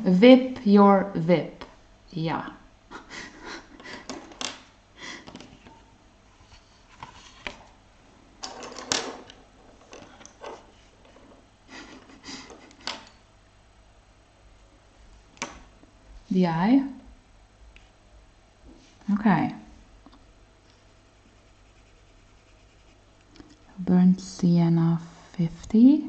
A: Whip your whip. Yeah. The eye. Okay. Burnt sienna 50.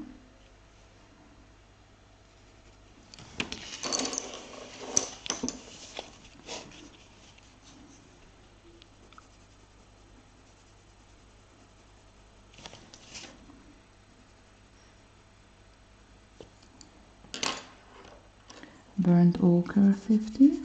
A: Burnt ochre 50.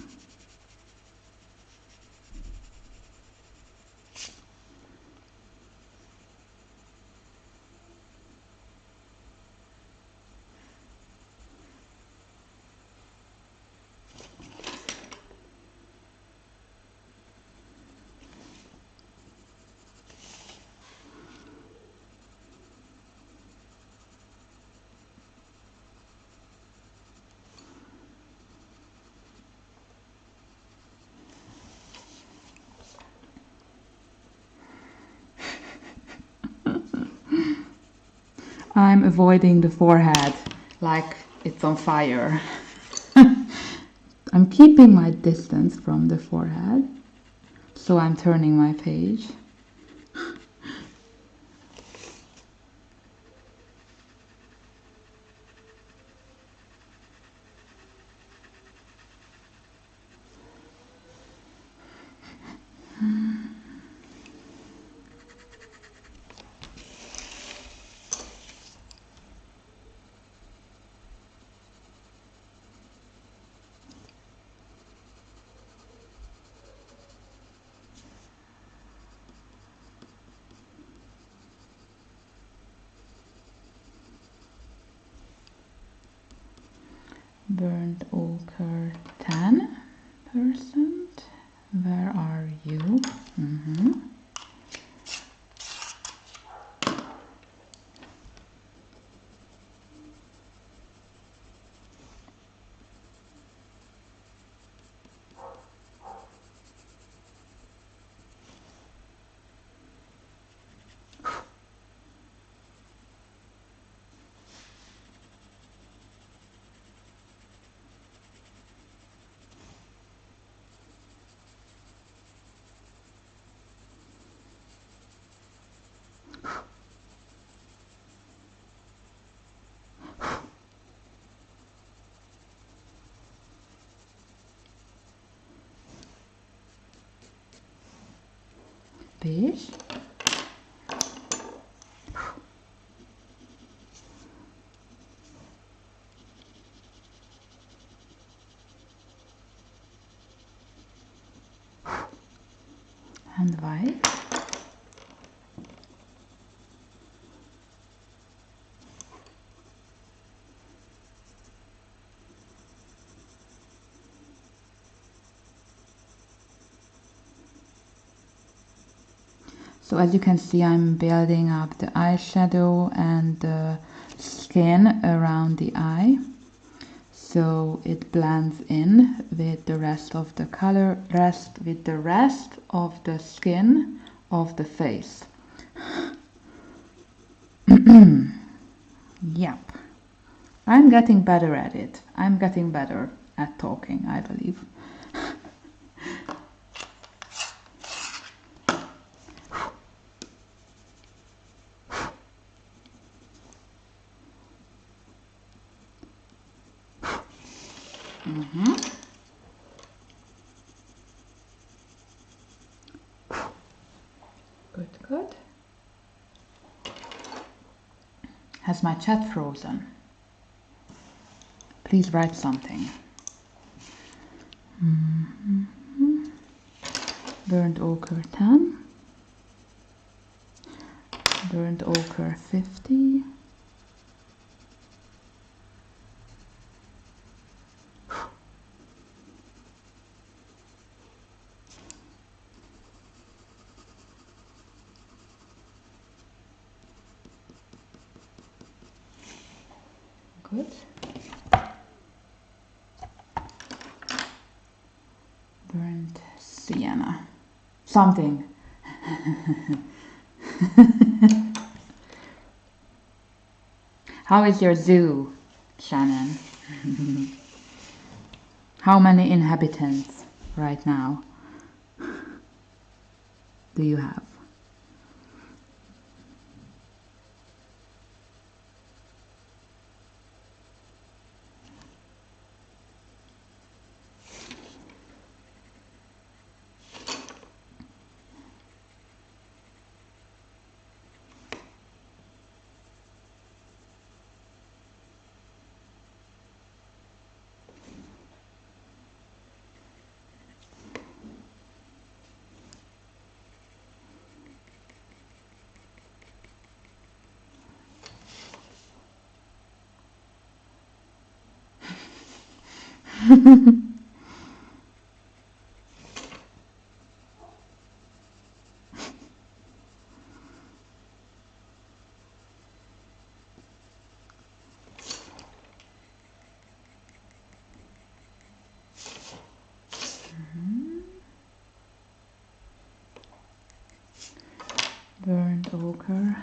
A: I'm avoiding the forehead like it's on fire. I'm keeping my distance from the forehead, so I'm turning my page. Burnt ochre 10%. Where are you? Beige. And white. So as you can see, I'm building up the eyeshadow and the skin around the eye, so it blends in with the rest of the color, with the rest of the skin of the face. Yep. I'm getting better at it. I'm getting better at talking, I believe. Good, good. Has my chat frozen? Please write something. Burnt ochre 10. Burnt ochre 50. Good. Burnt sienna. Something. How is your zoo, Shannon? How many inhabitants right now do you have? Burnt ochre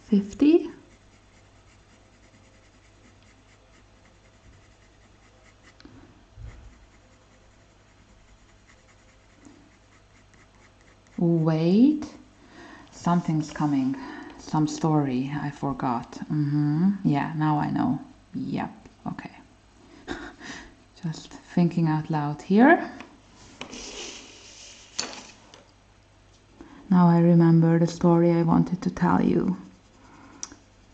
A: 50. Wait, something's coming. Some story I forgot. Yeah, now I know. Yep, okay. Just thinking out loud here. Now I remember the story I wanted to tell you.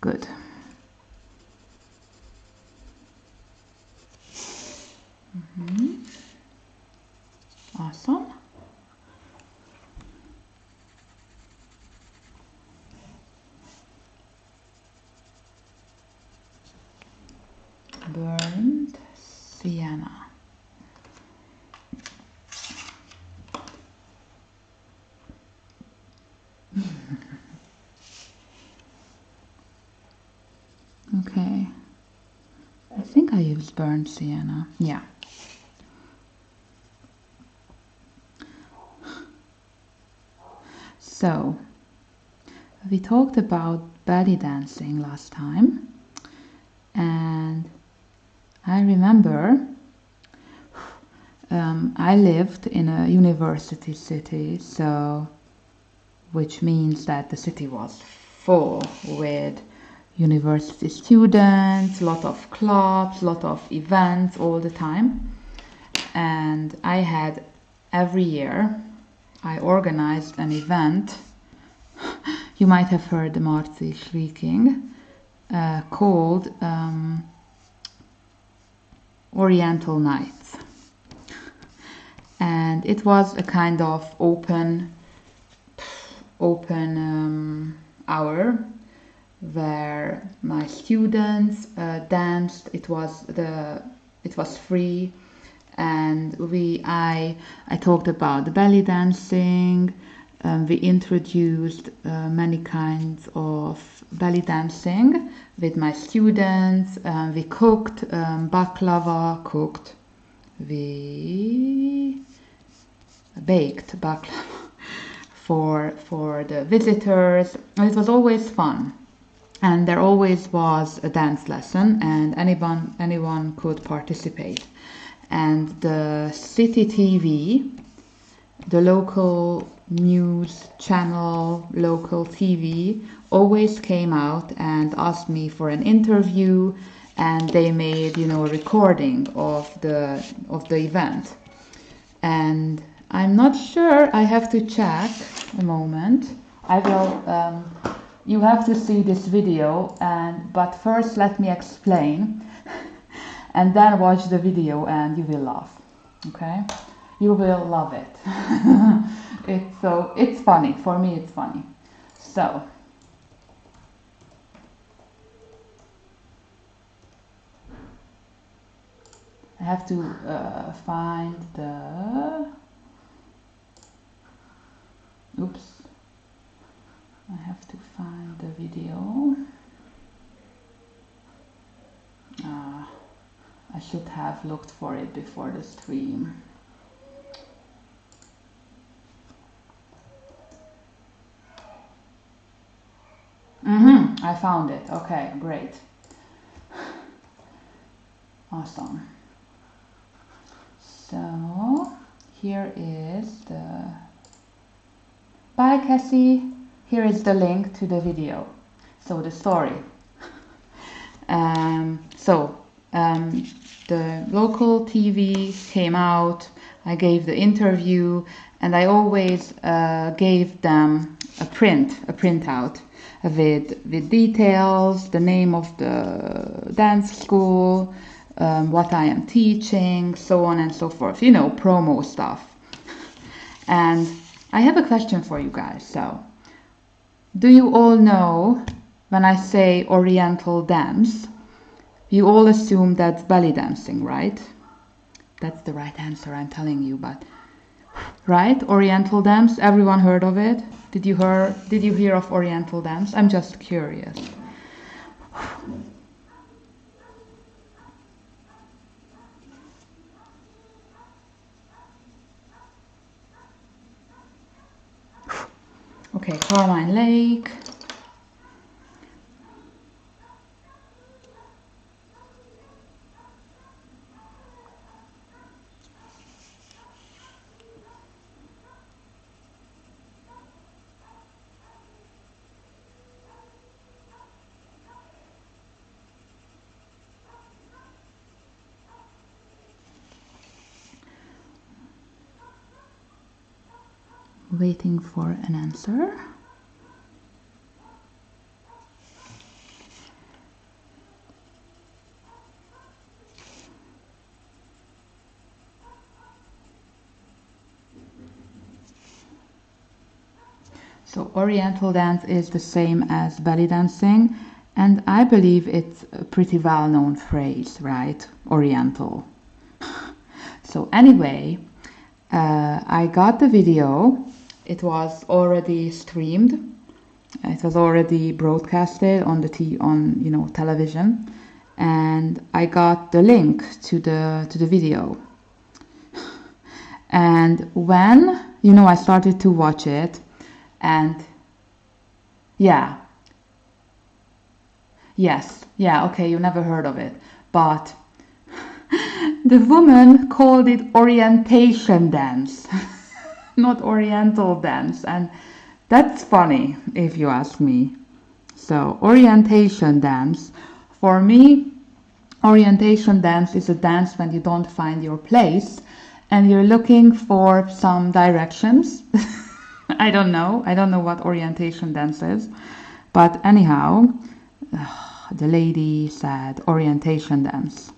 A: Good. Awesome. Burnt sienna. Okay. I think I used burnt sienna. Yeah. So, we talked about belly dancing last time, and I remember I lived in a university city, so which means that the city was full with university students, lot of clubs, lot of events all the time. And I had every year I organized an event. You might have heard Marty shrieking, called Oriental Nights. And it was a kind of open hour where my students danced. It was free, and I talked about the belly dancing. We introduced many kinds of belly dancing with my students. We cooked baklava, we baked baklava for the visitors. It was always fun, and there always was a dance lesson, and anyone could participate. And the city TV, the local news channel, local TV, always came out and asked me for an interview, and they made, you know, a recording of the event. And I'm not sure, I have to check a moment. I will, you have to see this video, but first let me explain, and then watch the video and you will laugh, okay? You will love it. It's funny, for me it's funny. So, I have to find the, oops, I have to find the video. I should have looked for it before the stream. I found it. Okay, great. Awesome. So, here is the... Bye, Cassie. Here is the link to the video. So, the story. The local TV came out, I gave the interview, and I always gave them a printout with details, the name of the dance school, what I am teaching, so on and so forth, you know, promo stuff. And I have a question for you guys. So, do you all know when I say Oriental dance, you all assume that's belly dancing, right? That's the right answer, I'm telling you, but right? Oriental dance, everyone heard of it? Did you hear of Oriental dance? I'm just curious. Okay, Carmine Lake. Waiting for an answer. So Oriental dance is the same as belly dancing, and I believe it's a pretty well-known phrase, right? Oriental. So anyway, I got the video. It was already streamed. It was already broadcasted on the television, and I got the link to the video. And when I started to watch it, and okay, you never heard of it, but the woman called it orientation dance. Not Oriental dance, and that's funny if you ask me. So orientation dance, for me, orientation dance is a dance when you don't find your place and you're looking for some directions. I don't know what orientation dance is, but anyhow, the lady said orientation dance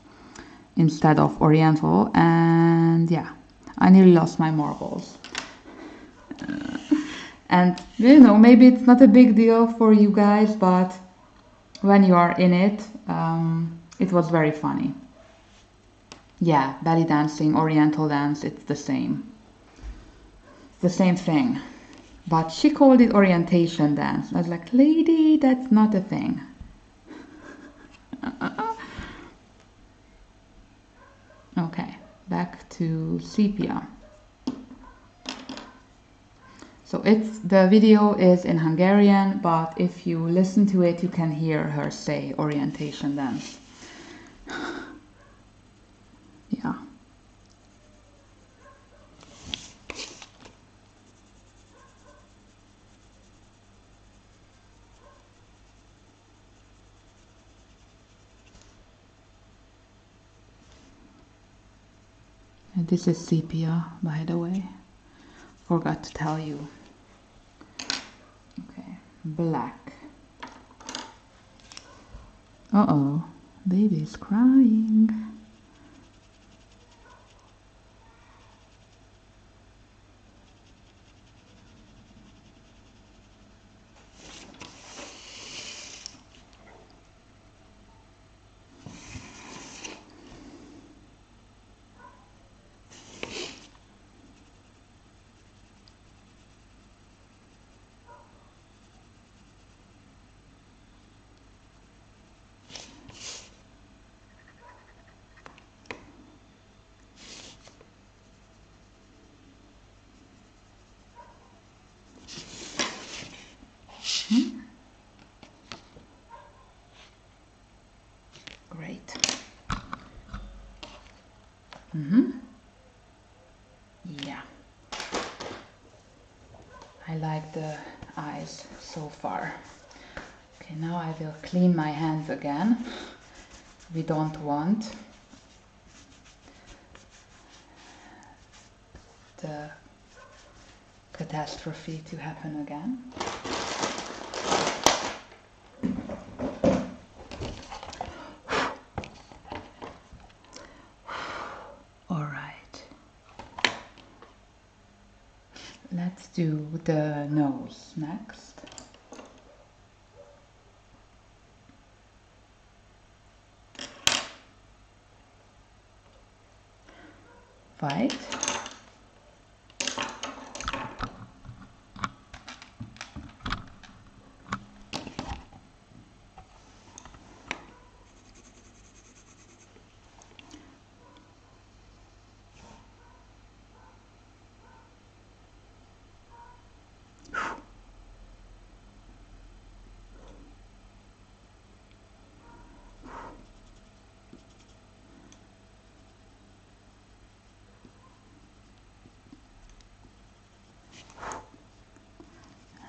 A: instead of Oriental, and yeah, I nearly lost my marbles. And maybe it's not a big deal for you guys, but when you are in it, it was very funny. Yeah, belly dancing, Oriental dance, it's the same. It's the same thing. But she called it orientation dance. I was like, lady, that's not a thing. Okay, back to Sepia. So the video is in Hungarian, but if you listen to it, you can hear her say orientation dance. Yeah. This is sepia, by the way. Forgot to tell you. Okay, black. Uh-oh, baby's crying. Great. Yeah. I like the eyes so far. Okay, now I will clean my hands again. We don't want the catastrophe to happen again. All right. Let's do the nose next. White.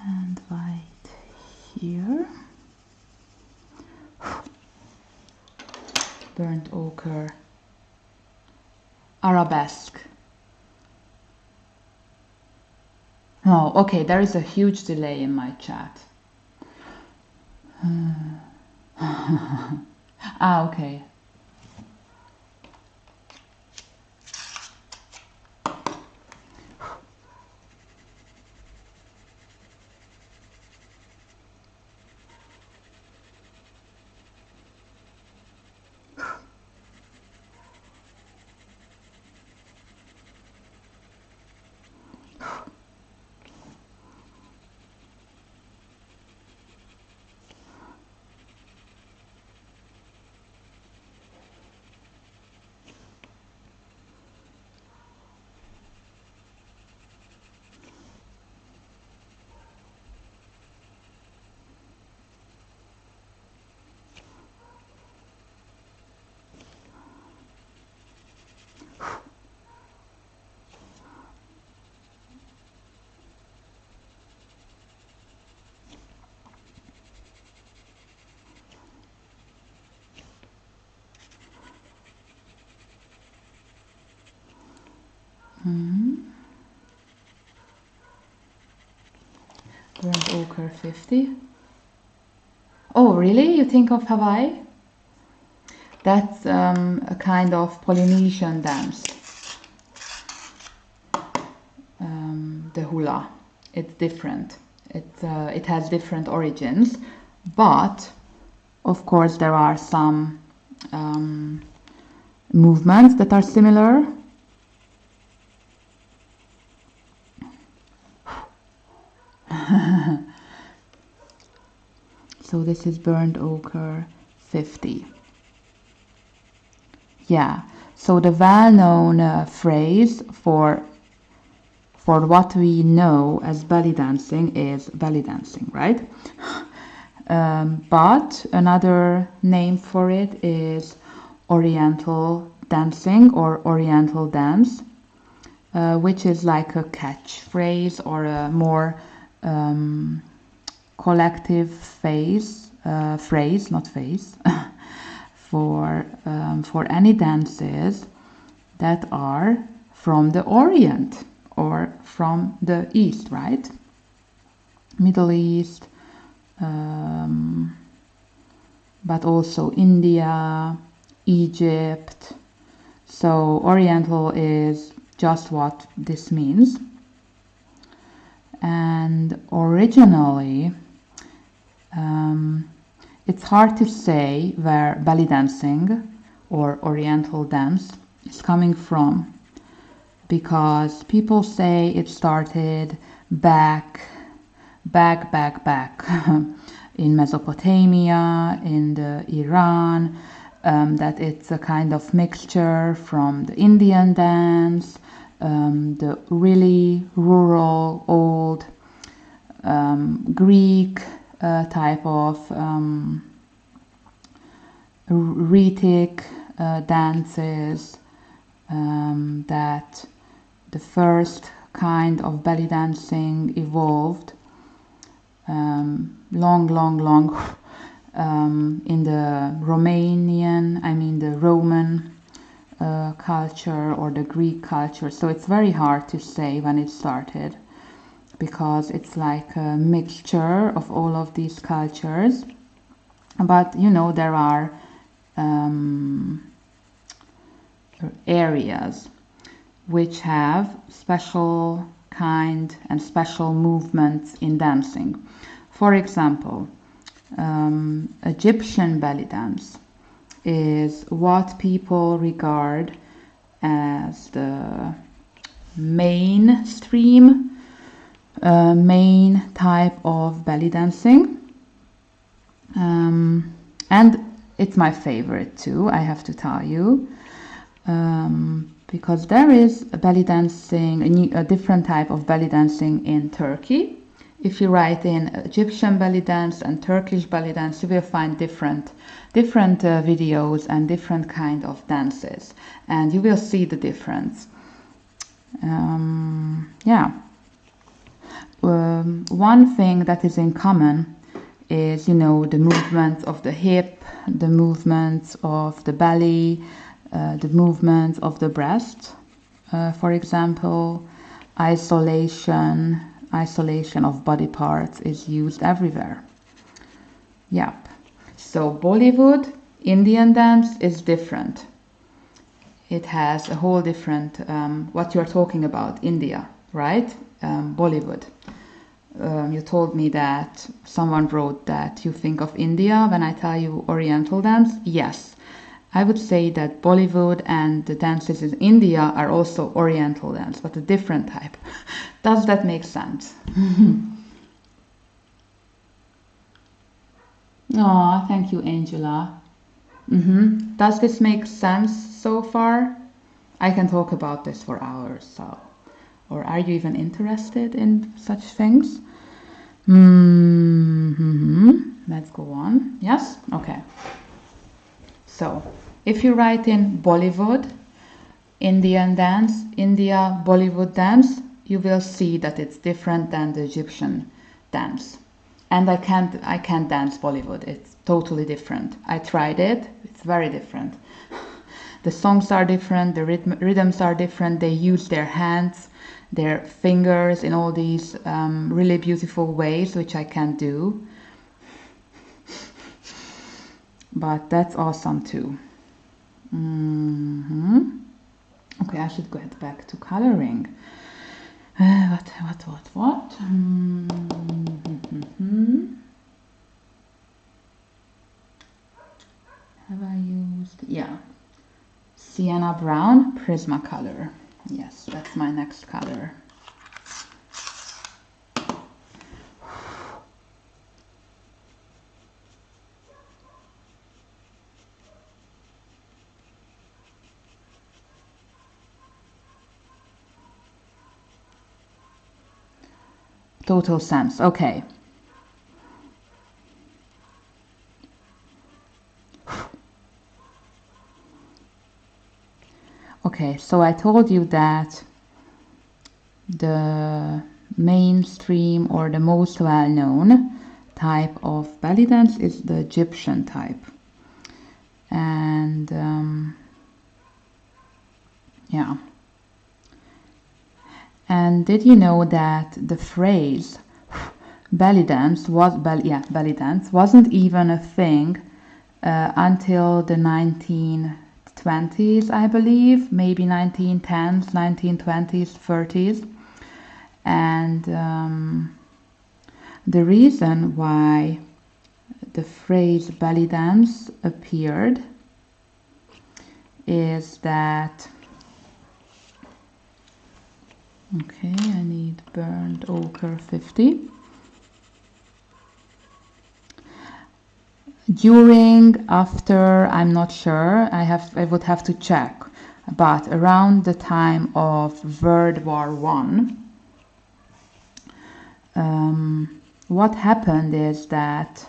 A: And white here. Burnt ochre. Arabesque. Oh, okay, there is a huge delay in my chat. Ah, okay. Burnt ochre 50. Oh, really? You think of Hawaii? That's a kind of Polynesian dance. The hula. It's different. It has different origins, but of course there are some movements that are similar. So this is burnt ochre 50. Yeah, so the well-known phrase for what we know as belly dancing is belly dancing, right? But another name for it is Oriental dancing or Oriental dance, which is like a catchphrase or a more collective phrase, not face, for any dances that are from the Orient or from the East, right? Middle East, but also India, Egypt. So Oriental is just what this means. And originally, it's hard to say where belly dancing or Oriental dance is coming from, because people say it started back in Mesopotamia, in the Iran, that it's a kind of mixture from the Indian dance, the really rural old Greek type of rhythmic dances, that the first kind of belly dancing evolved long in the the Roman culture or the Greek culture. So it's very hard to say when it started, because it's like a mixture of all of these cultures. But you know, there are areas which have special kind and special movements in dancing. For example, Egyptian belly dance is what people regard as the mainstream, main type of belly dancing. And it's my favorite too, I have to tell you, because there is a belly dancing, a different type of belly dancing in Turkey. If you write in Egyptian belly dance and Turkish belly dance, you will find different videos and different kind of dances, and you will see the difference. One thing that is in common is, you know, the movements of the hip, the movements of the belly, the movements of the breast. For example, isolation of body parts is used everywhere. Yep. So Bollywood, Indian dance is different. It has a whole different, what you're talking about, India, right? Bollywood. You told me that someone wrote that you think of India when I tell you Oriental dance. Yes, I would say that Bollywood and the dances in India are also Oriental dance, but a different type. Does that make sense? Oh, thank you, Angela. Does this make sense so far? I can talk about this for hours, so. Or are you even interested in such things? Let's go on. Yes? Okay. So, if you write in Bollywood, Indian dance, India, Bollywood dance, you will see that it's different than the Egyptian dance. And I can't dance Bollywood. It's totally different. I tried it. It's very different. The songs are different. The rhythms are different. They use their hands, their fingers in all these really beautiful ways, which I can't do. But that's awesome too. Okay, I should get back to coloring. What? Have I used? Yeah. Sienna Brown Prismacolor. Yes, that's my next color. Total sense. Okay. Okay, so I told you that the mainstream or the most well-known type of belly dance is the Egyptian type. And yeah, And did you know that the phrase belly dance belly dance wasn't even a thing until the 1920s, I believe, maybe 1910s, 1920s, 30s. And the reason why the phrase belly dance appeared is that, okay, I need burnt ochre 50. During, after, I'm not sure, I would have to check, but around the time of World War One, what happened is that,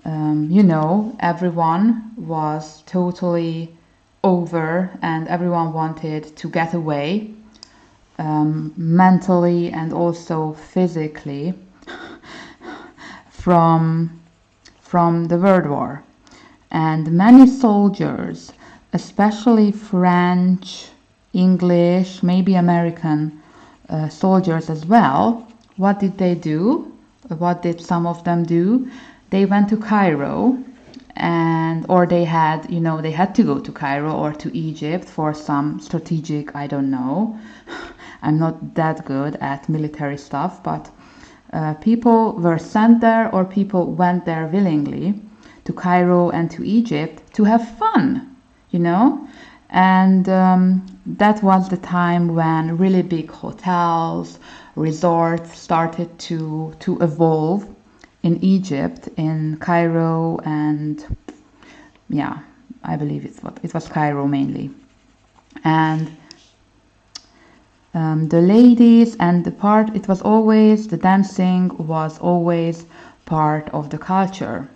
A: you know, everyone was totally over and everyone wanted to get away, mentally and also physically from the World War. And many soldiers, especially French, English, maybe American soldiers as well, what did they do? What did some of them do? They went to Cairo, and or they had, you know, they had to go to Cairo or to Egypt for some strategic, I don't know. I'm not that good at military stuff, but people were sent there, or people went there willingly to Cairo and to Egypt to have fun, you know. And that was the time when really big hotels, resorts started to evolve in Egypt, in Cairo, and yeah, I believe it was Cairo mainly. And the ladies and it was always, the dancing was always part of the culture.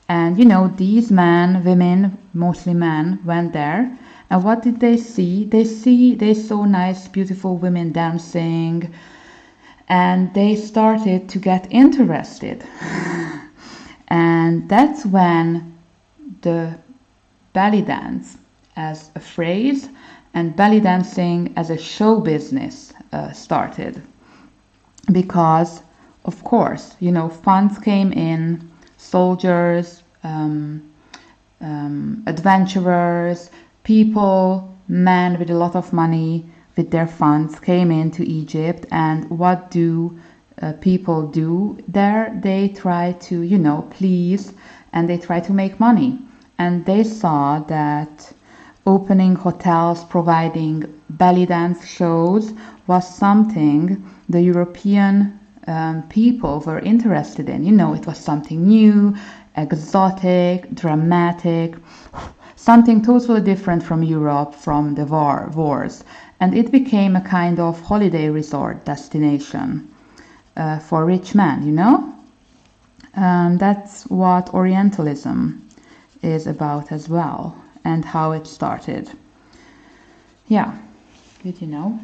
A: And you know, these men, women, mostly men, went there, and what did they see? They saw nice, beautiful women dancing, and they started to get interested. And that's when the belly dance as a phrase and belly dancing as a show business started. Because, of course, you know, funds came in, soldiers, adventurers, people, men with a lot of money, with their funds, came into Egypt. And what do people do there? They try to, you know, please, and they try to make money. And they saw that opening hotels, providing belly dance shows was something the European people were interested in. You know, it was something new, exotic, dramatic, something totally different from Europe, from the wars. And it became a kind of holiday resort destination for rich men, you know? That's what Orientalism is about as well, and how it started. Yeah, good, you know.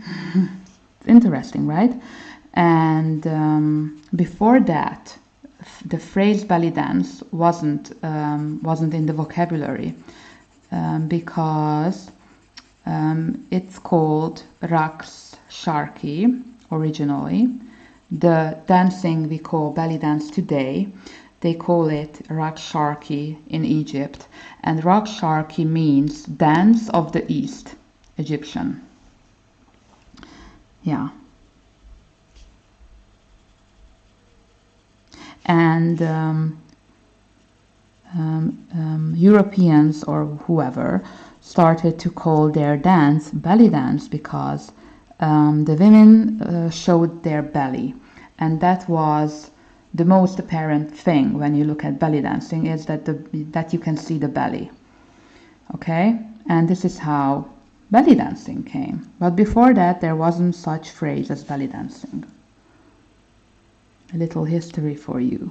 A: It's interesting, right? And before that, the phrase belly dance wasn't in the vocabulary, because it's called raqs sharqi originally. The dancing we call belly dance today, they call it raqs sharqi in Egypt, and raqs sharqi means dance of the East, Egyptian. Yeah. And Europeans or whoever started to call their dance belly dance because the women showed their belly, and that was the most apparent thing when you look at belly dancing, is that that you can see the belly. Okay, and this is how belly dancing came. But before that, there wasn't such phrase as belly dancing. A little history for you.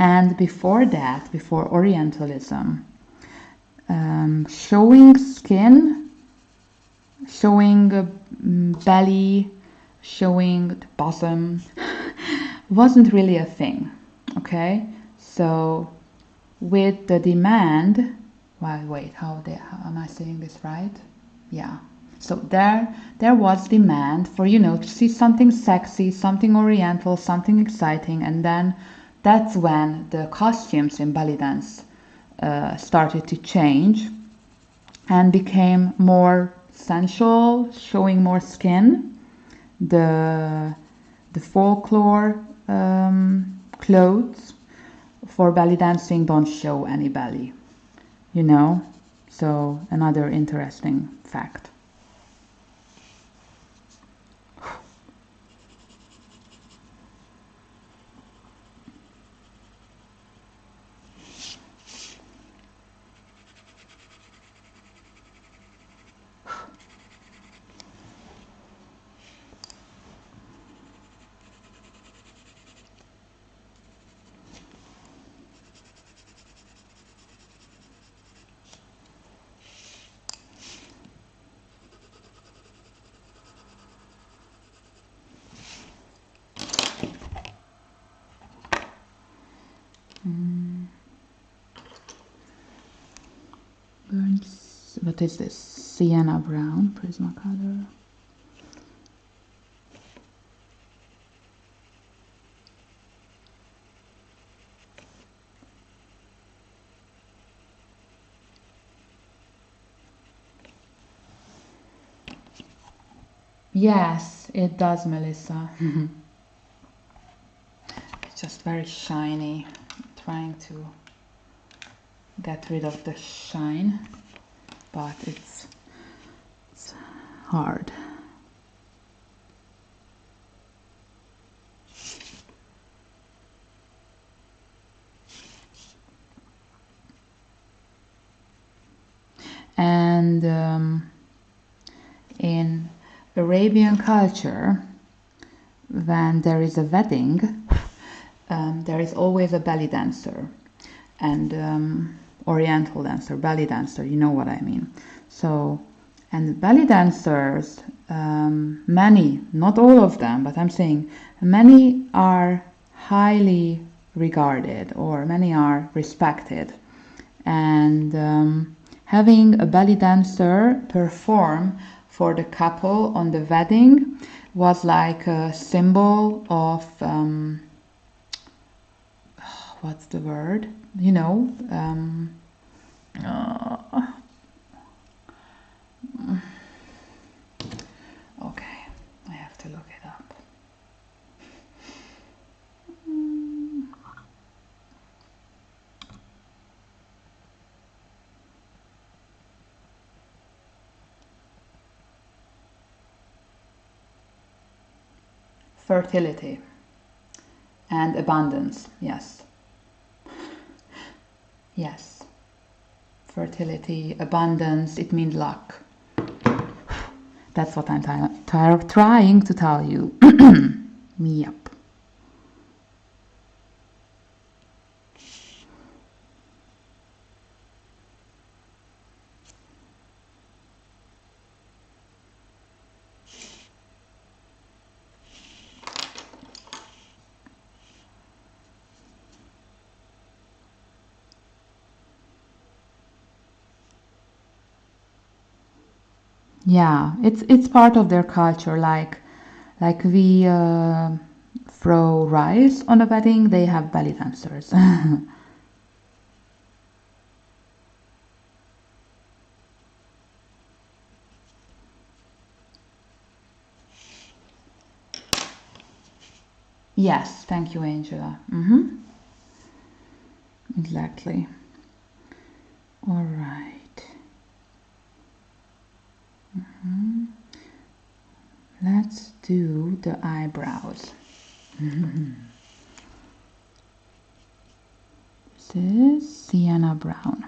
A: And before that, before Orientalism, showing skin showing belly, showing the bosom wasn't really a thing. Okay, so with the demand, well, wait, how am I saying this right? Yeah. So there was demand for, you know, to see something sexy, something oriental, something exciting, and then that's when the costumes in belly dance started to change and became more sensual, showing more skin. The folklore clothes for belly dancing don't show any belly, you know. So another interesting fact. What is this? Sienna brown, Prismacolor. Yes, it does, Melissa. It's just very shiny. I'm trying to get rid of the shine, but it's hard. And in Arabian culture, when there is a wedding, there is always a belly dancer and oriental dancer, belly dancer, you know what I mean. So, and belly dancers, many, not all of them, but I'm saying many are highly regarded or many are respected. And having a belly dancer perform for the couple on the wedding was like a symbol of what's the word? You know, okay, I have to look it up. Fertility and abundance, yes. Yes. Fertility, abundance, it means luck. That's what I'm trying to tell you. Yep. Yeah, it's part of their culture. Like we throw rice on a wedding, they have belly dancers. Yes, thank you, Angela. Exactly. All right. Let's do the eyebrows. This is Sienna Brown.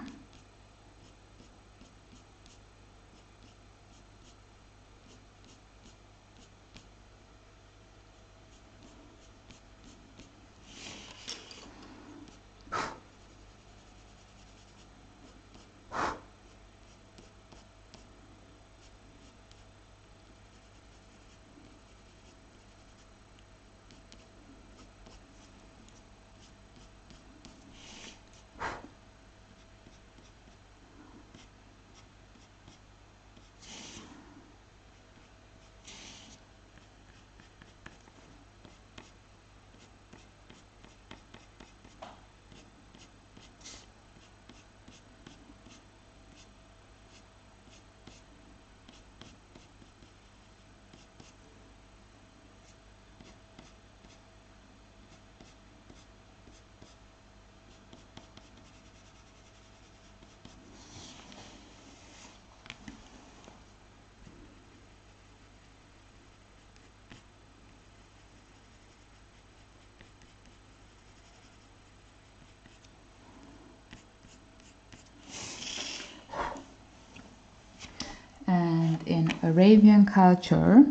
A: Arabian culture,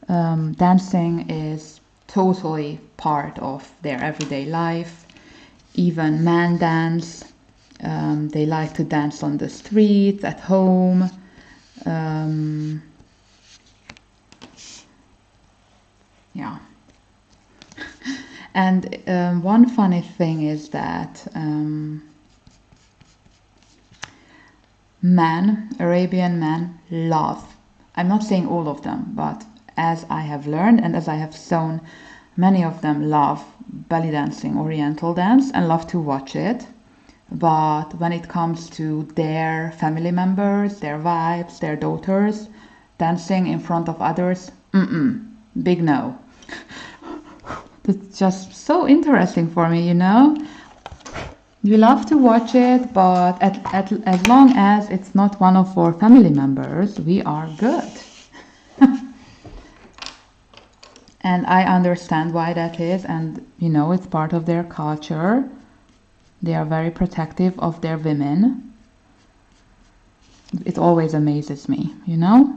A: dancing is totally part of their everyday life. Even men dance. They like to dance on the streets, at home. Yeah. And one funny thing is that Arabian men love, I'm not saying all of them, but as I have learned and as I have shown, many of them love belly dancing, Oriental dance, and love to watch it. But when it comes to their family members, their wives, their daughters, dancing in front of others, big no. It's just so interesting for me, you know? We love to watch it, but as long as it's not one of our family members, we are good. And I understand why that is, and you know, it's part of their culture. They are very protective of their women. It always amazes me, you know?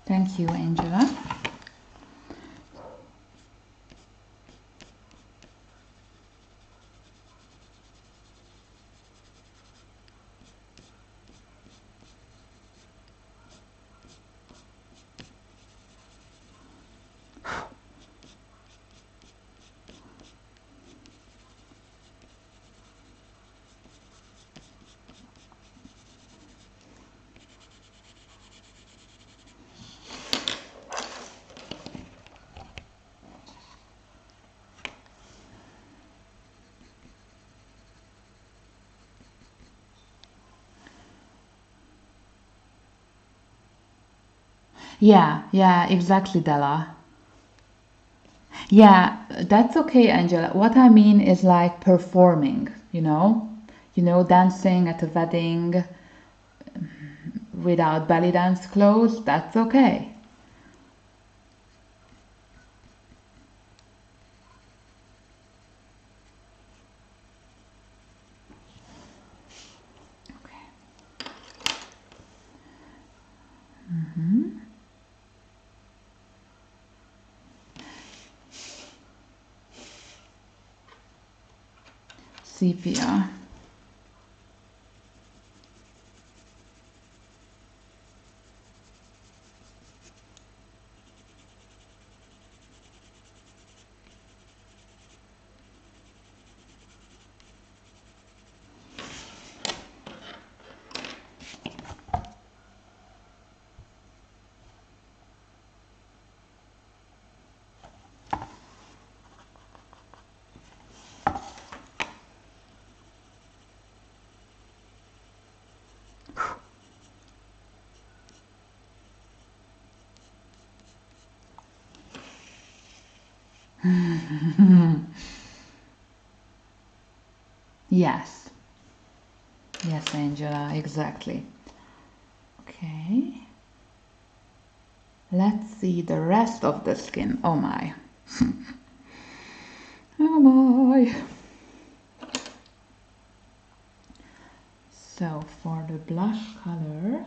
A: Thank you, Angela. Yeah, exactly, Della. Yeah, that's okay, Angela. What I mean is like performing, you know? You know, dancing at a wedding without belly dance clothes, that's okay. Sepia. Yes. Yes, Angela, exactly. Okay. Let's see the rest of the skin. Oh my. Oh my. So for the blush color,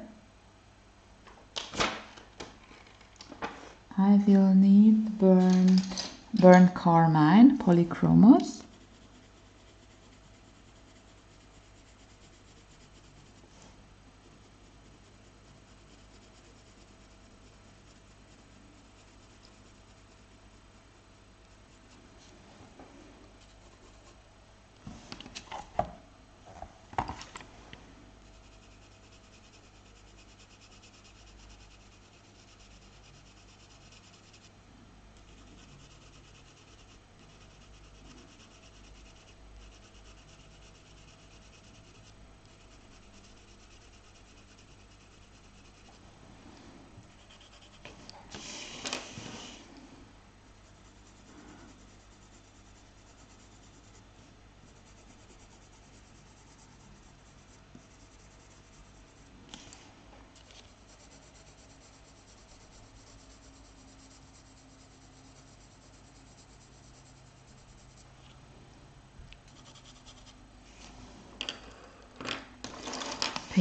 A: I will need burnt carmine polychromos.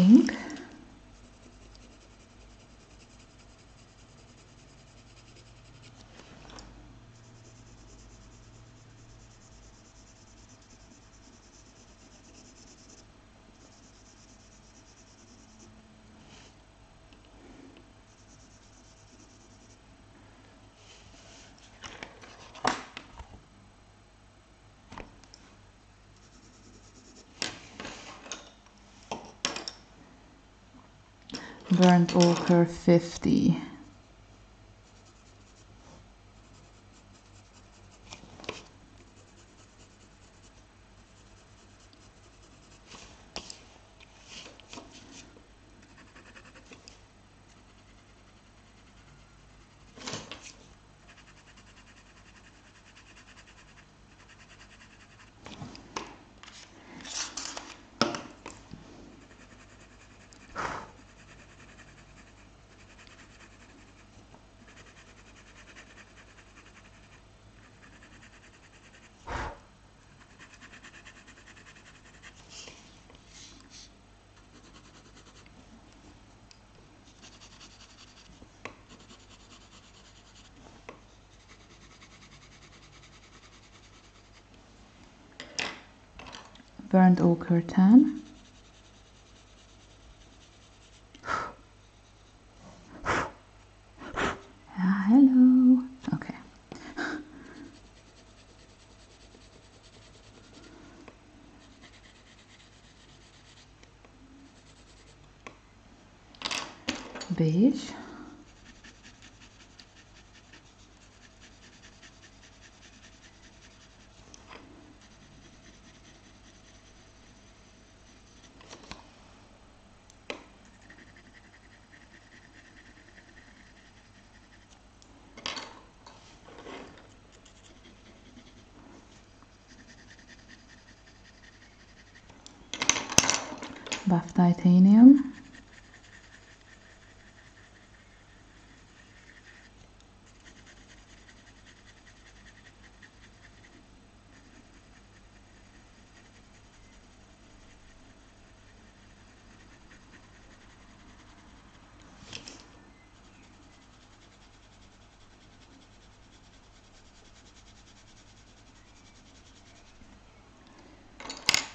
A: pink. Burnt ochre 50. Burnt ochre 10. Ah, hello. Okay. Beige. Buff titanium.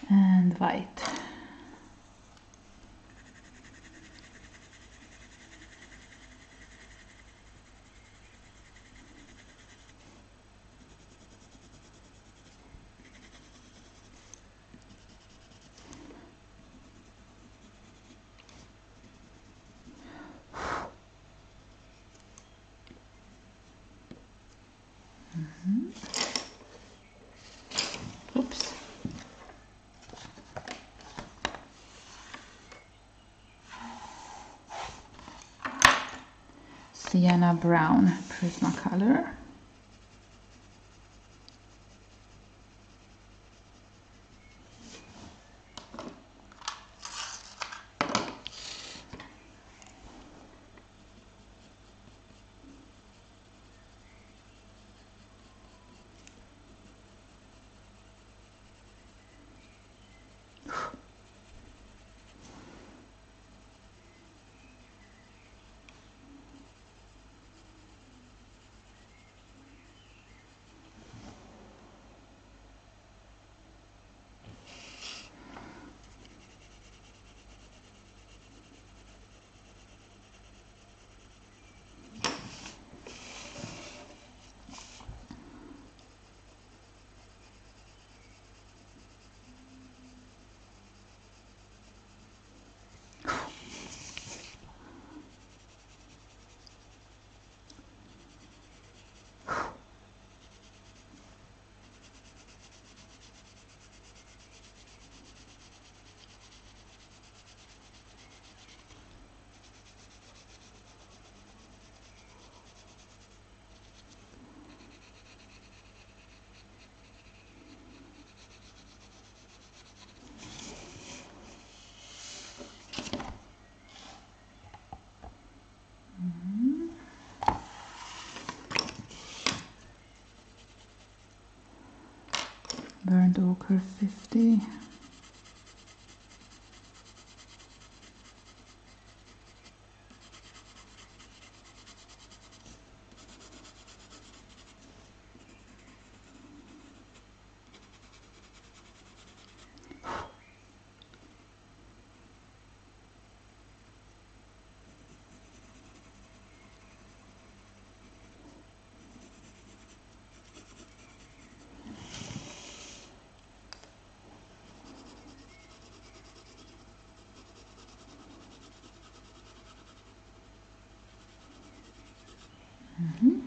A: And white. Oops. Sienna brown Prismacolor. Burnt ochre 50. Mhm.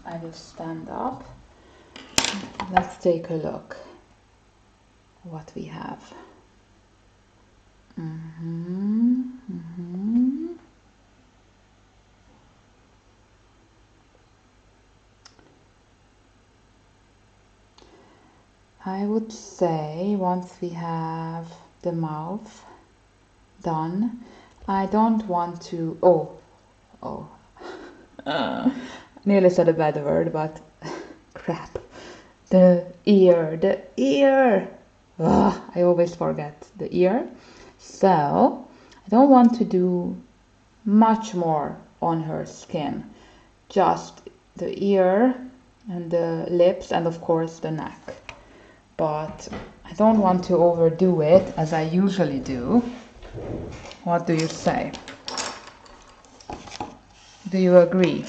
A: I will stand up. Let's take a look what we have. I would say once we have the mouth done, I don't want to. Oh, nearly said a bad word, but crap. The ear. Ugh, I always forget the ear. So I don't want to do much more on her skin. Just the ear and the lips and of course the neck. But I don't want to overdo it as I usually do. What do you say? Do you agree?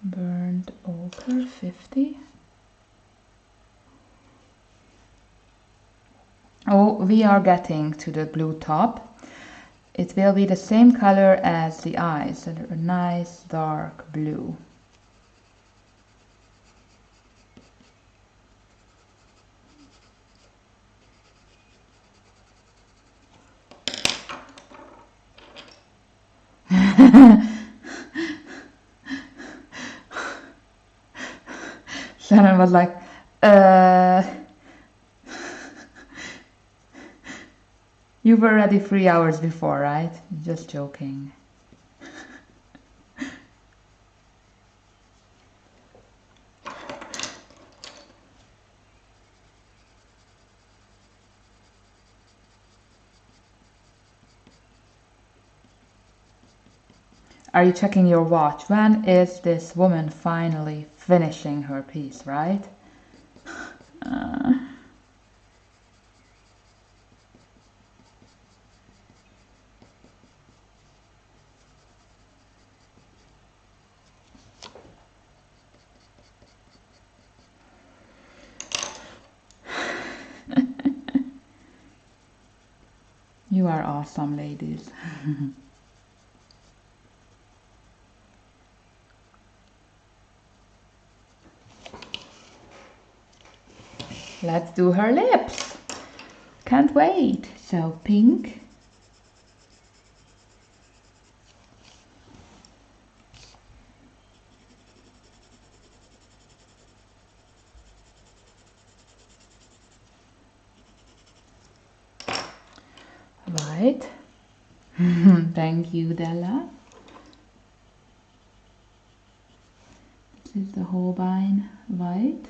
A: Burned ochre 50. Oh, we are getting to the blue top. It will be the same color as the eyes, a nice dark blue. Shannon was like, you were ready 3 hours before, right? Just joking. Are you checking your watch? When is this woman finally finishing her piece, right? You are awesome, ladies. Let's do her lips. Can't wait. So pink. White. Thank you, Della. This is the Holbein white.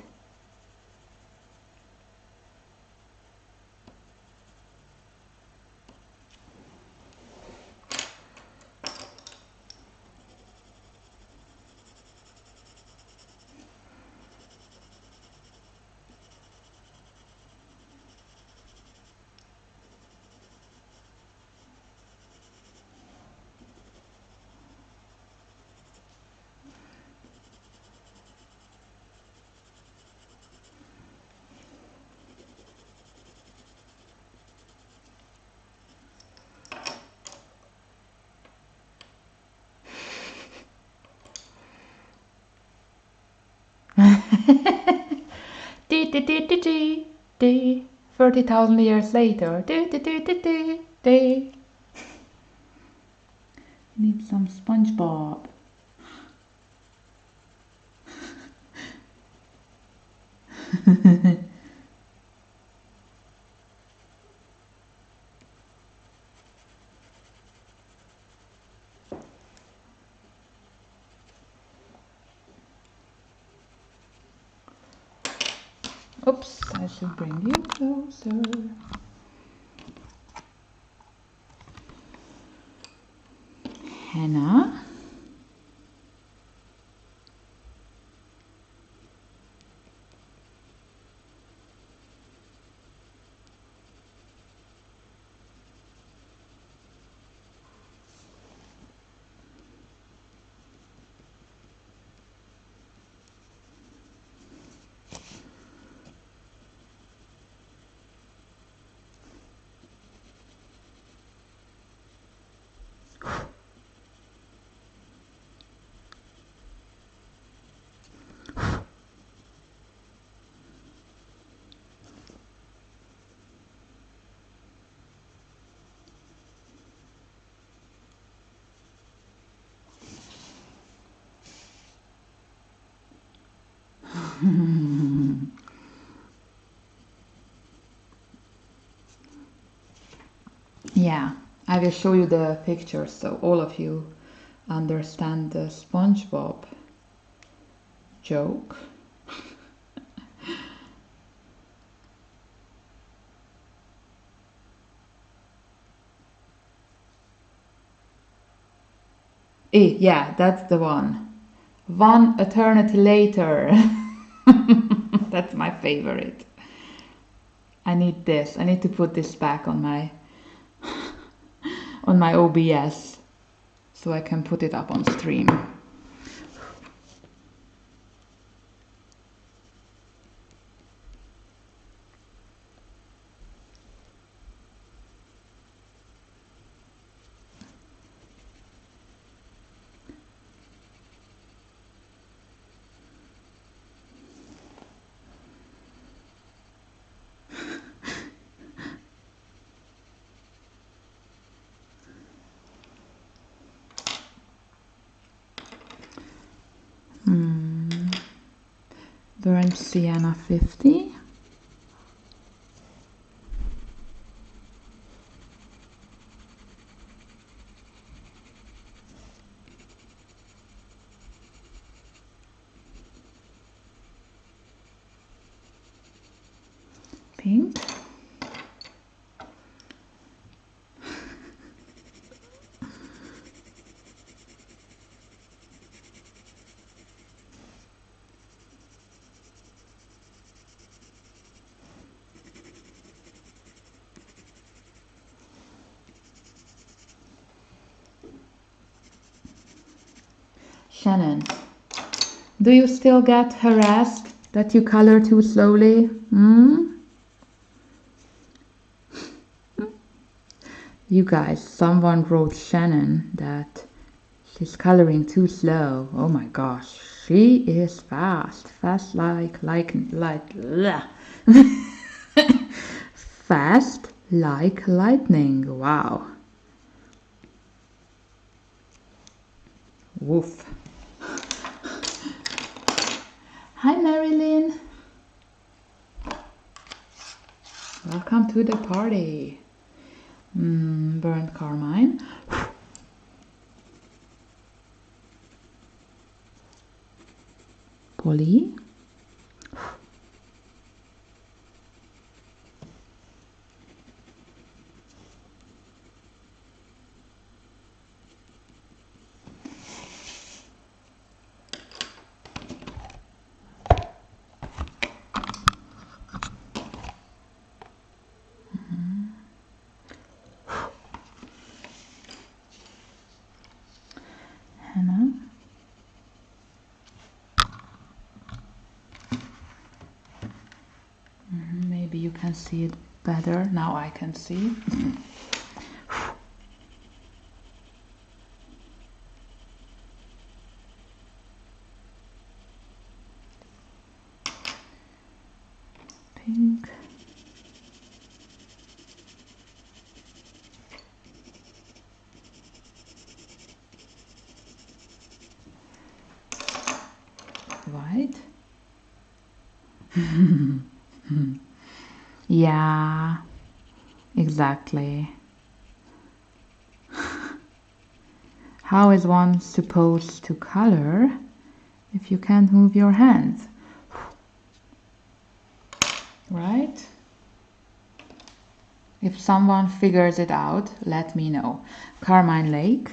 A: 30,000 years later. Need some SpongeBob. Oops, I should bring you closer. Henna. Yeah, I will show you the pictures so all of you understand the SpongeBob joke. Yeah, that's the one. One eternity later. That's my favorite. I need this. I need to put this back on my OBS so I can put it up on stream. Burnt Sienna 50. Pink. Shannon, do you still get harassed that you color too slowly? You guys, someone wrote Shannon that she's coloring too slow. Oh my gosh, she is fast like bleh. Fast like lightning. Wow. Woof. Hi Marilyn. Welcome to the party. Burnt carmine. Polly. Henna. Maybe you can see it better. Now I can see. pink. White. Yeah, exactly. How is one supposed to color if you can't move your hands? Right? If someone figures it out, let me know. Carmine Lake.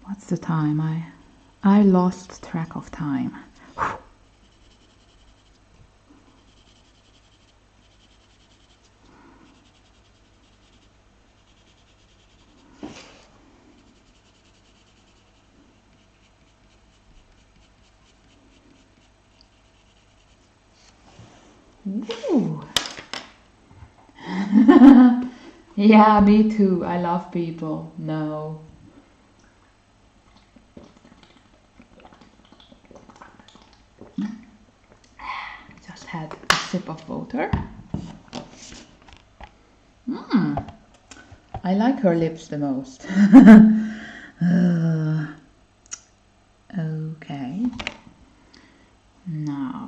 A: What's the time? I lost track of time. Ooh. Yeah, me too. I love people. No. Just had a sip of water. I like her lips the most. Okay. Now.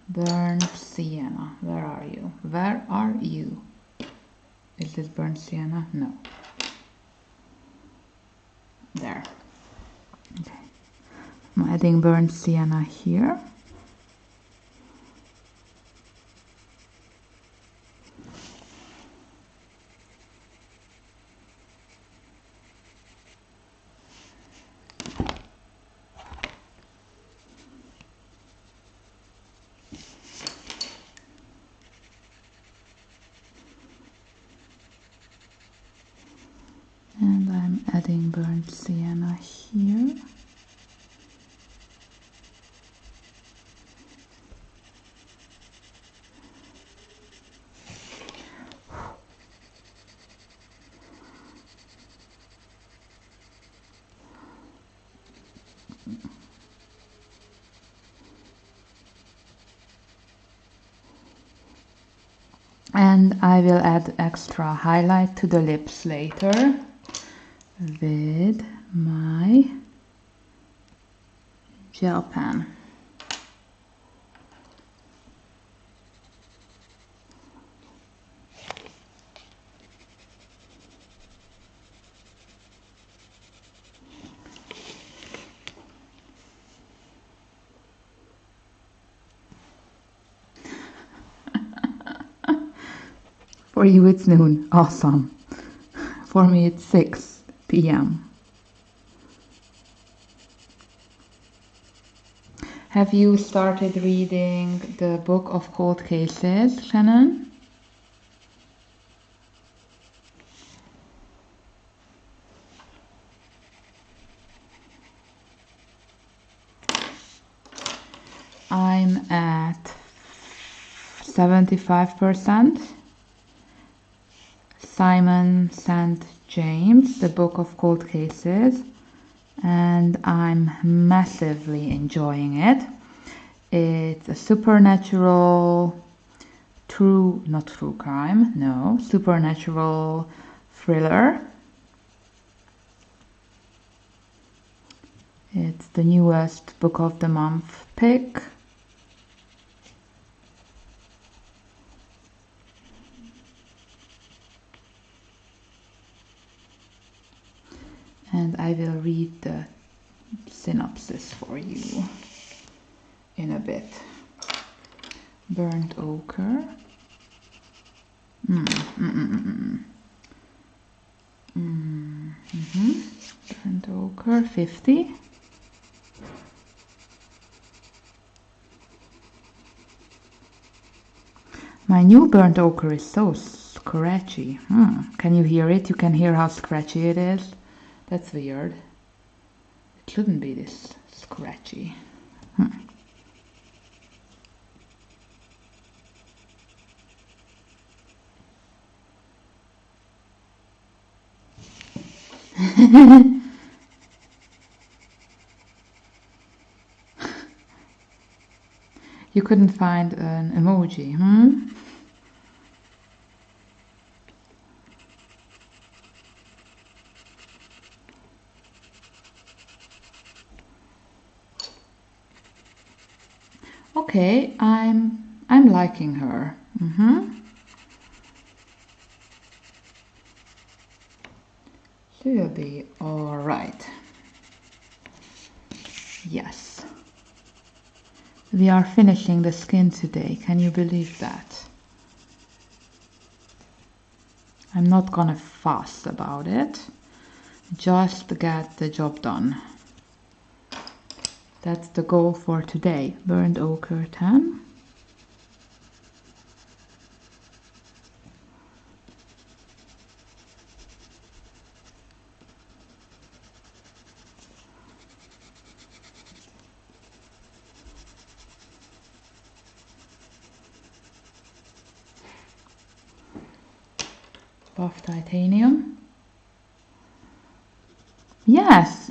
A: Burnt sienna. Where are you? Where are you? Is this burnt sienna? No. There. Okay. I'm adding burnt sienna here. And I'm adding burnt sienna here. And I will add extra highlight to the lips later with my gel pen. For you it's noon. Awesome. For me it's 6 p.m. Have you started reading the book of cold cases, Shannon? I'm at 75%. Simon St. James, the book of cold cases, and I'm massively enjoying it. It's a supernatural, not true crime, no, supernatural thriller. It's the newest book of the month pick. And I will read the synopsis for you in a bit. Burnt ochre. Burnt ochre, 50. My new burnt ochre is so scratchy. Can you hear it? You can hear how scratchy it is? That's weird. It shouldn't be this scratchy. You couldn't find an emoji, Okay, I'm liking her. She'll be all right. Yes. We are finishing the skin today. Can you believe that? I'm not gonna fuss about it. Just get the job done. That's the goal for today. Burnt ochre 10. Buff titanium. Yes.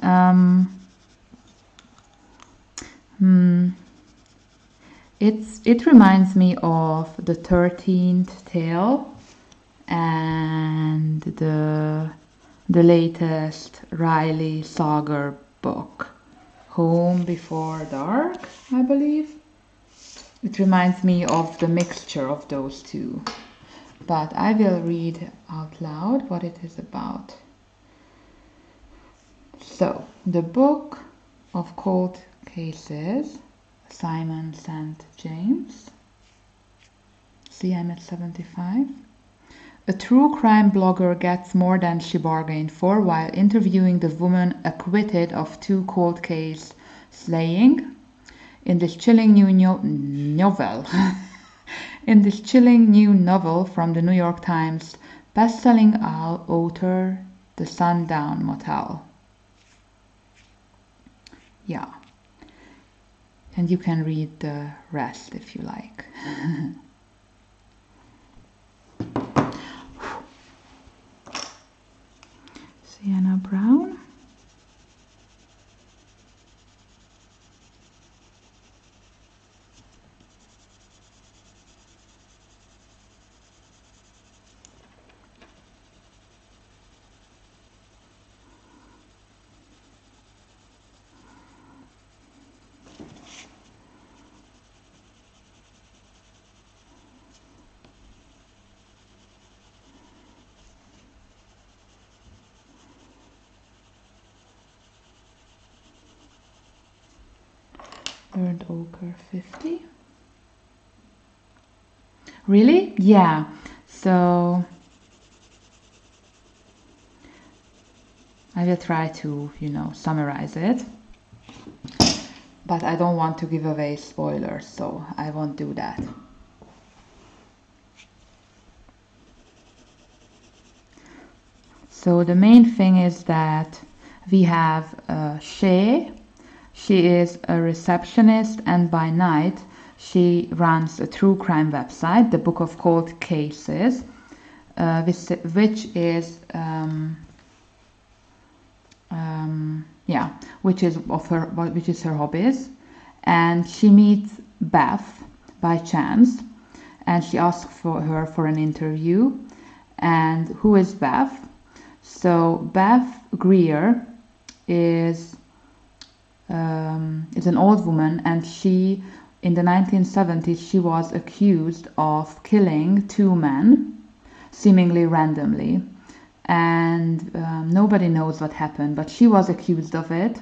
A: It reminds me of the 13th tale and the latest Riley Sager book, Home Before Dark, I believe. It reminds me of the mixture of those two. But I will read out loud what it is about. So, the book of cold cases, Simon St. James. See, I'm at 75. A true crime blogger gets more than she bargained for while interviewing the woman acquitted of 2 cold case slaying. In this chilling new novel. In this chilling new novel from the New York Times best-selling author, The Sundown Motel. Yeah. And you can read the rest if you like. Sienna Brown. Burnt ochre 50. Really? Yeah. So I will try to, summarize it. But I don't want to give away spoilers, so I won't do that. So the main thing is that we have Shay. She is a receptionist, and by night she runs a true crime website, the Book of Cold Cases, which is which is her hobbies. And she meets Beth by chance, and she asks for her for an interview. And who is Beth? So Beth Greer is an old woman, and she, in the 1970s, she was accused of killing 2 men, seemingly randomly. And nobody knows what happened, but she was accused of it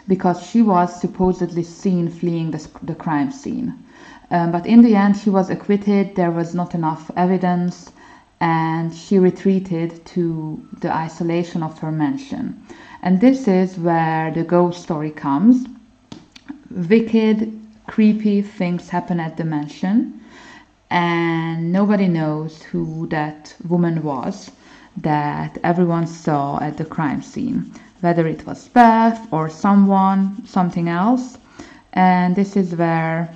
A: because she was supposedly seen fleeing the crime scene. But in the end, she was acquitted. There was not enough evidence, and she retreated to the isolation of her mansion. And this is where the ghost story comes. Wicked, creepy things happen at the mansion, and nobody knows who that woman was that everyone saw at the crime scene, whether it was Beth or something else. And this is where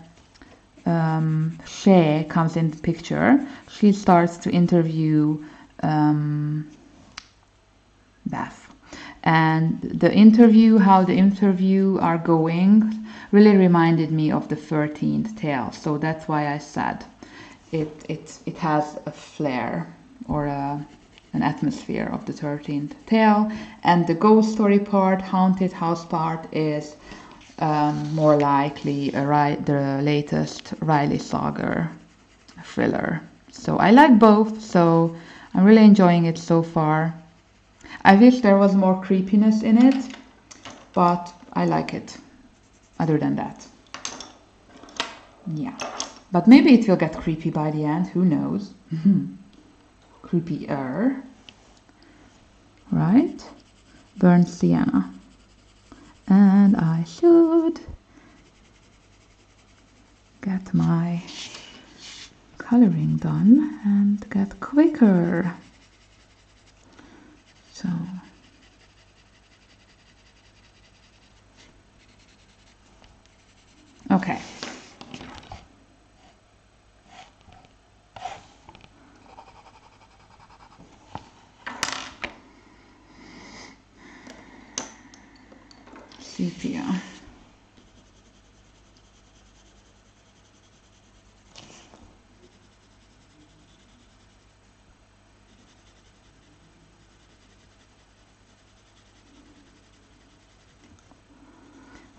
A: Shay comes in the picture. She starts to interview Beth. And how the interview are going really reminded me of the 13th tale. So that's why I said it has a flair or an atmosphere of the 13th tale. And the ghost story part, haunted house part, is more likely the latest Riley Sager thriller. So I like both, so I'm really enjoying it so far. I wish there was more creepiness in it, but I like it other than that. Yeah, but maybe it will get creepy by the end, who knows. Creepier, right? Burnt Sienna. And I should get my coloring done and get quicker. So okay. Sepia.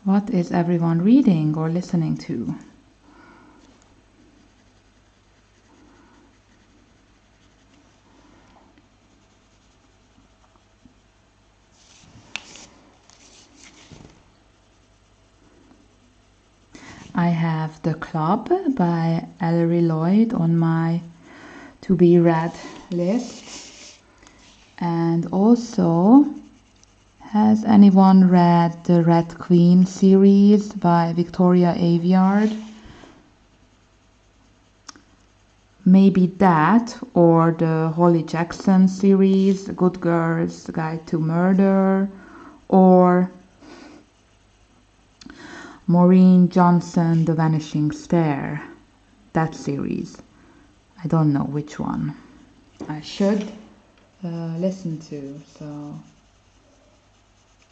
A: What is everyone reading or listening to? I have The Club by Ellery Lloyd on my to be read list. And also, has anyone read the Red Queen series by Victoria Aveyard? Maybe that, or the Holly Jackson series, Good Girl's Guide to Murder, or Maureen Johnson, The Vanishing Stair, that series. I don't know which one I should listen to, so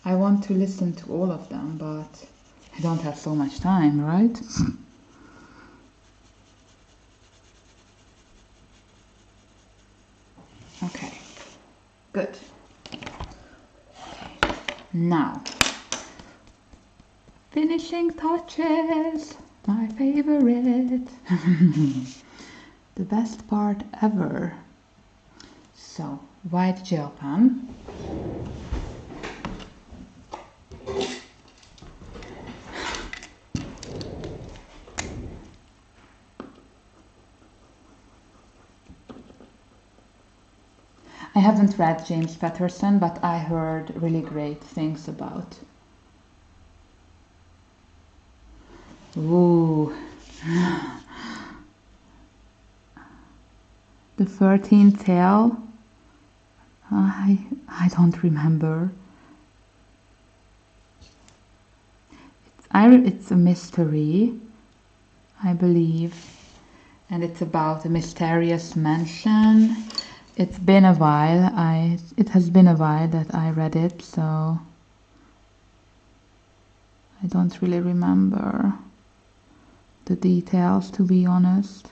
A: I want to listen to all of them, but I don't have so much time, right? Okay, good. Okay. Now, finishing touches, my favorite. The best part ever. So, white gel pen. I haven't read James Patterson, but I heard really great things about. Ooh. The 13th tale? I don't remember. It's a mystery, I believe. And it's about a mysterious mansion. It's been a while. It has been a while that I read it, so I don't really remember the details, to be honest.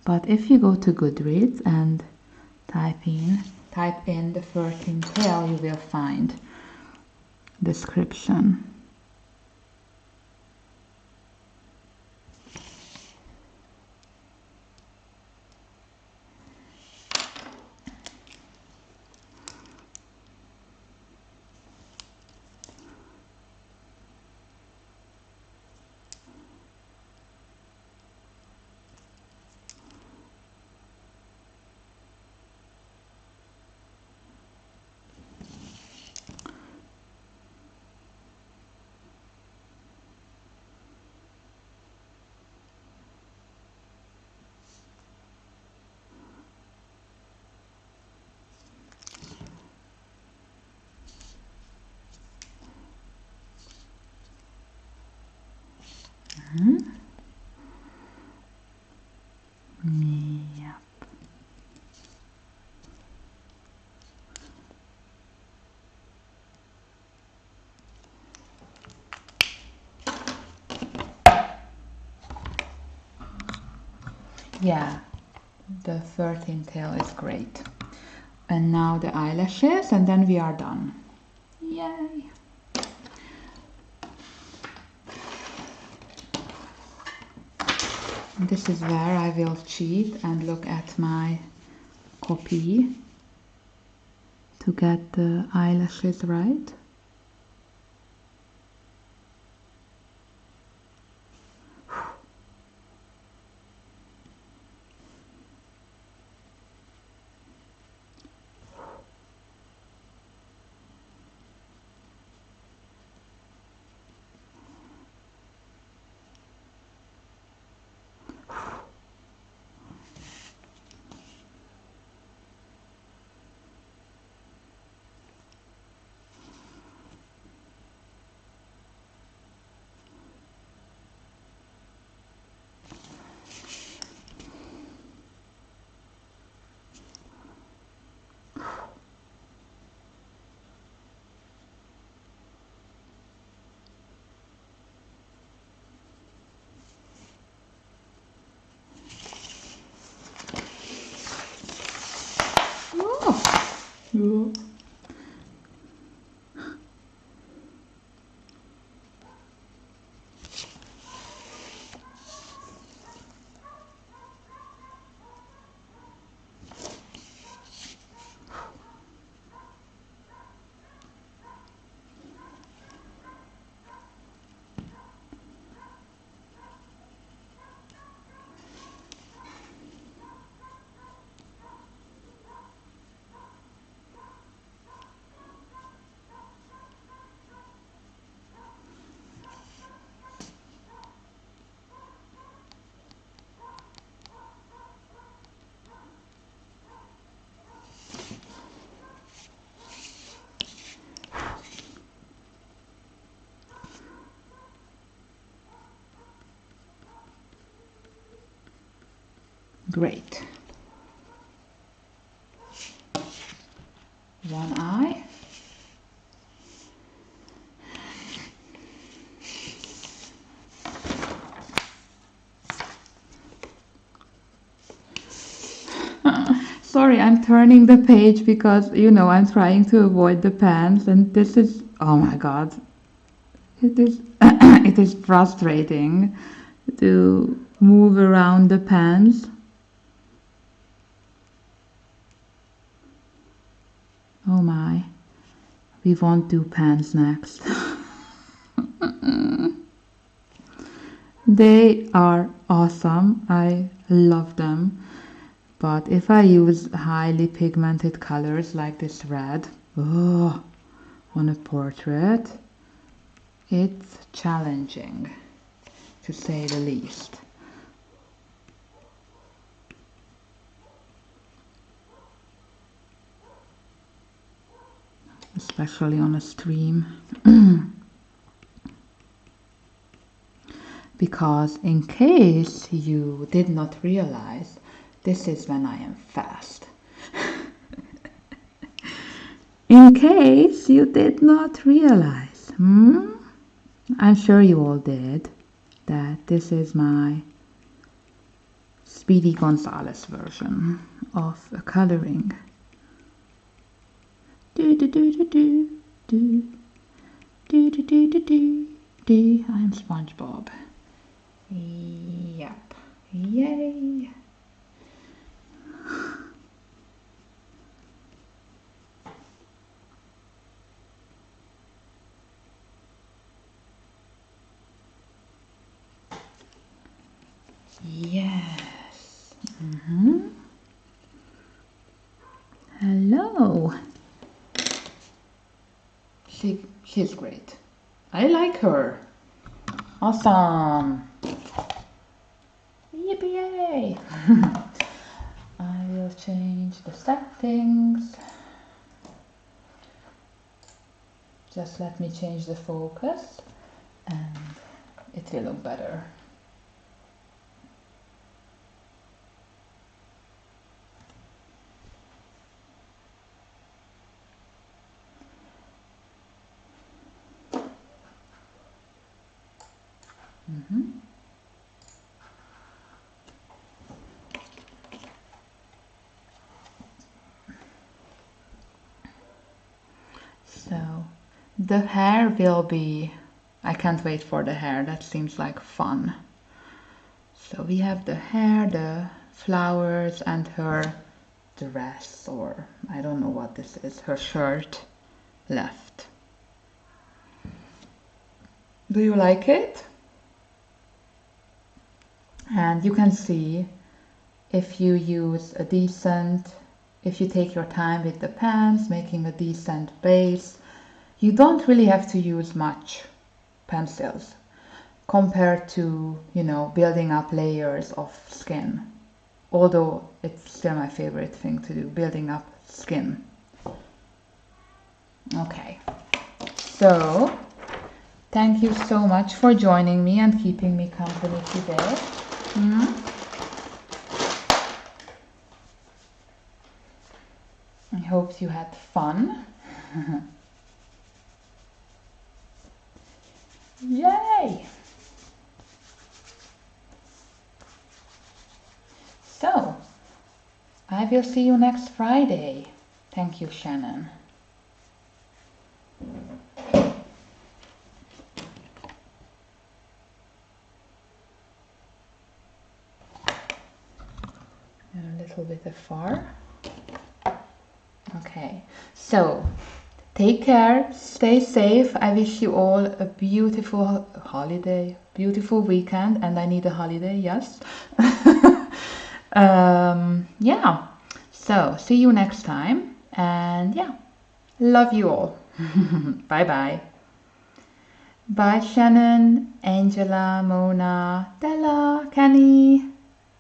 A: But if you go to Goodreads and type in the 13th tale, you will find description. Yeah, the 13 tail is great. And now the eyelashes, and then we are done. Yay! This is where I will cheat and look at my copy to get the eyelashes right. Oh. Great. One eye. Sorry, I'm turning the page because, you know, I'm trying to avoid the pans, and this is, oh my God, it is, it is frustrating to move around the pans. Oh my, we won't do pans next. They are awesome, I love them. But if I use highly pigmented colors like this red, oh, on a portrait, it's challenging, to say the least. Especially on a stream. Because in case you did not realize, this is when I am fast. In case you did not realize, I'm sure you all did, that this is my Speedy Gonzales version of a coloring. Do do do do do do do do do do do do. I'm SpongeBob. Yep. Yay. Yes. Hello. She's great. I like her. Awesome. Yippee! I will change the settings. Just let me change the focus and it will look better. The hair will be, I can't wait for the hair, that seems like fun. So we have the hair, the flowers, and her dress, or I don't know what this is, her shirt left. Do you like it? And you can see if you use a decent, if you take your time with the pens, making a decent base, you don't really have to use much pencils compared to, you know, building up layers of skin. Although it's still my favorite thing to do, building up skin. Okay, so thank you so much for joining me and keeping me company today. I hope you had fun. Yay! So, I will see you next Friday. Thank you, Shannon. And a little bit far. Okay, so take care, stay safe. I wish you all a beautiful holiday, beautiful weekend, and I need a holiday, yes. Yeah, so see you next time, and yeah, love you all. Bye bye. Bye, Shannon, Angela, Mona, Della, Kenny.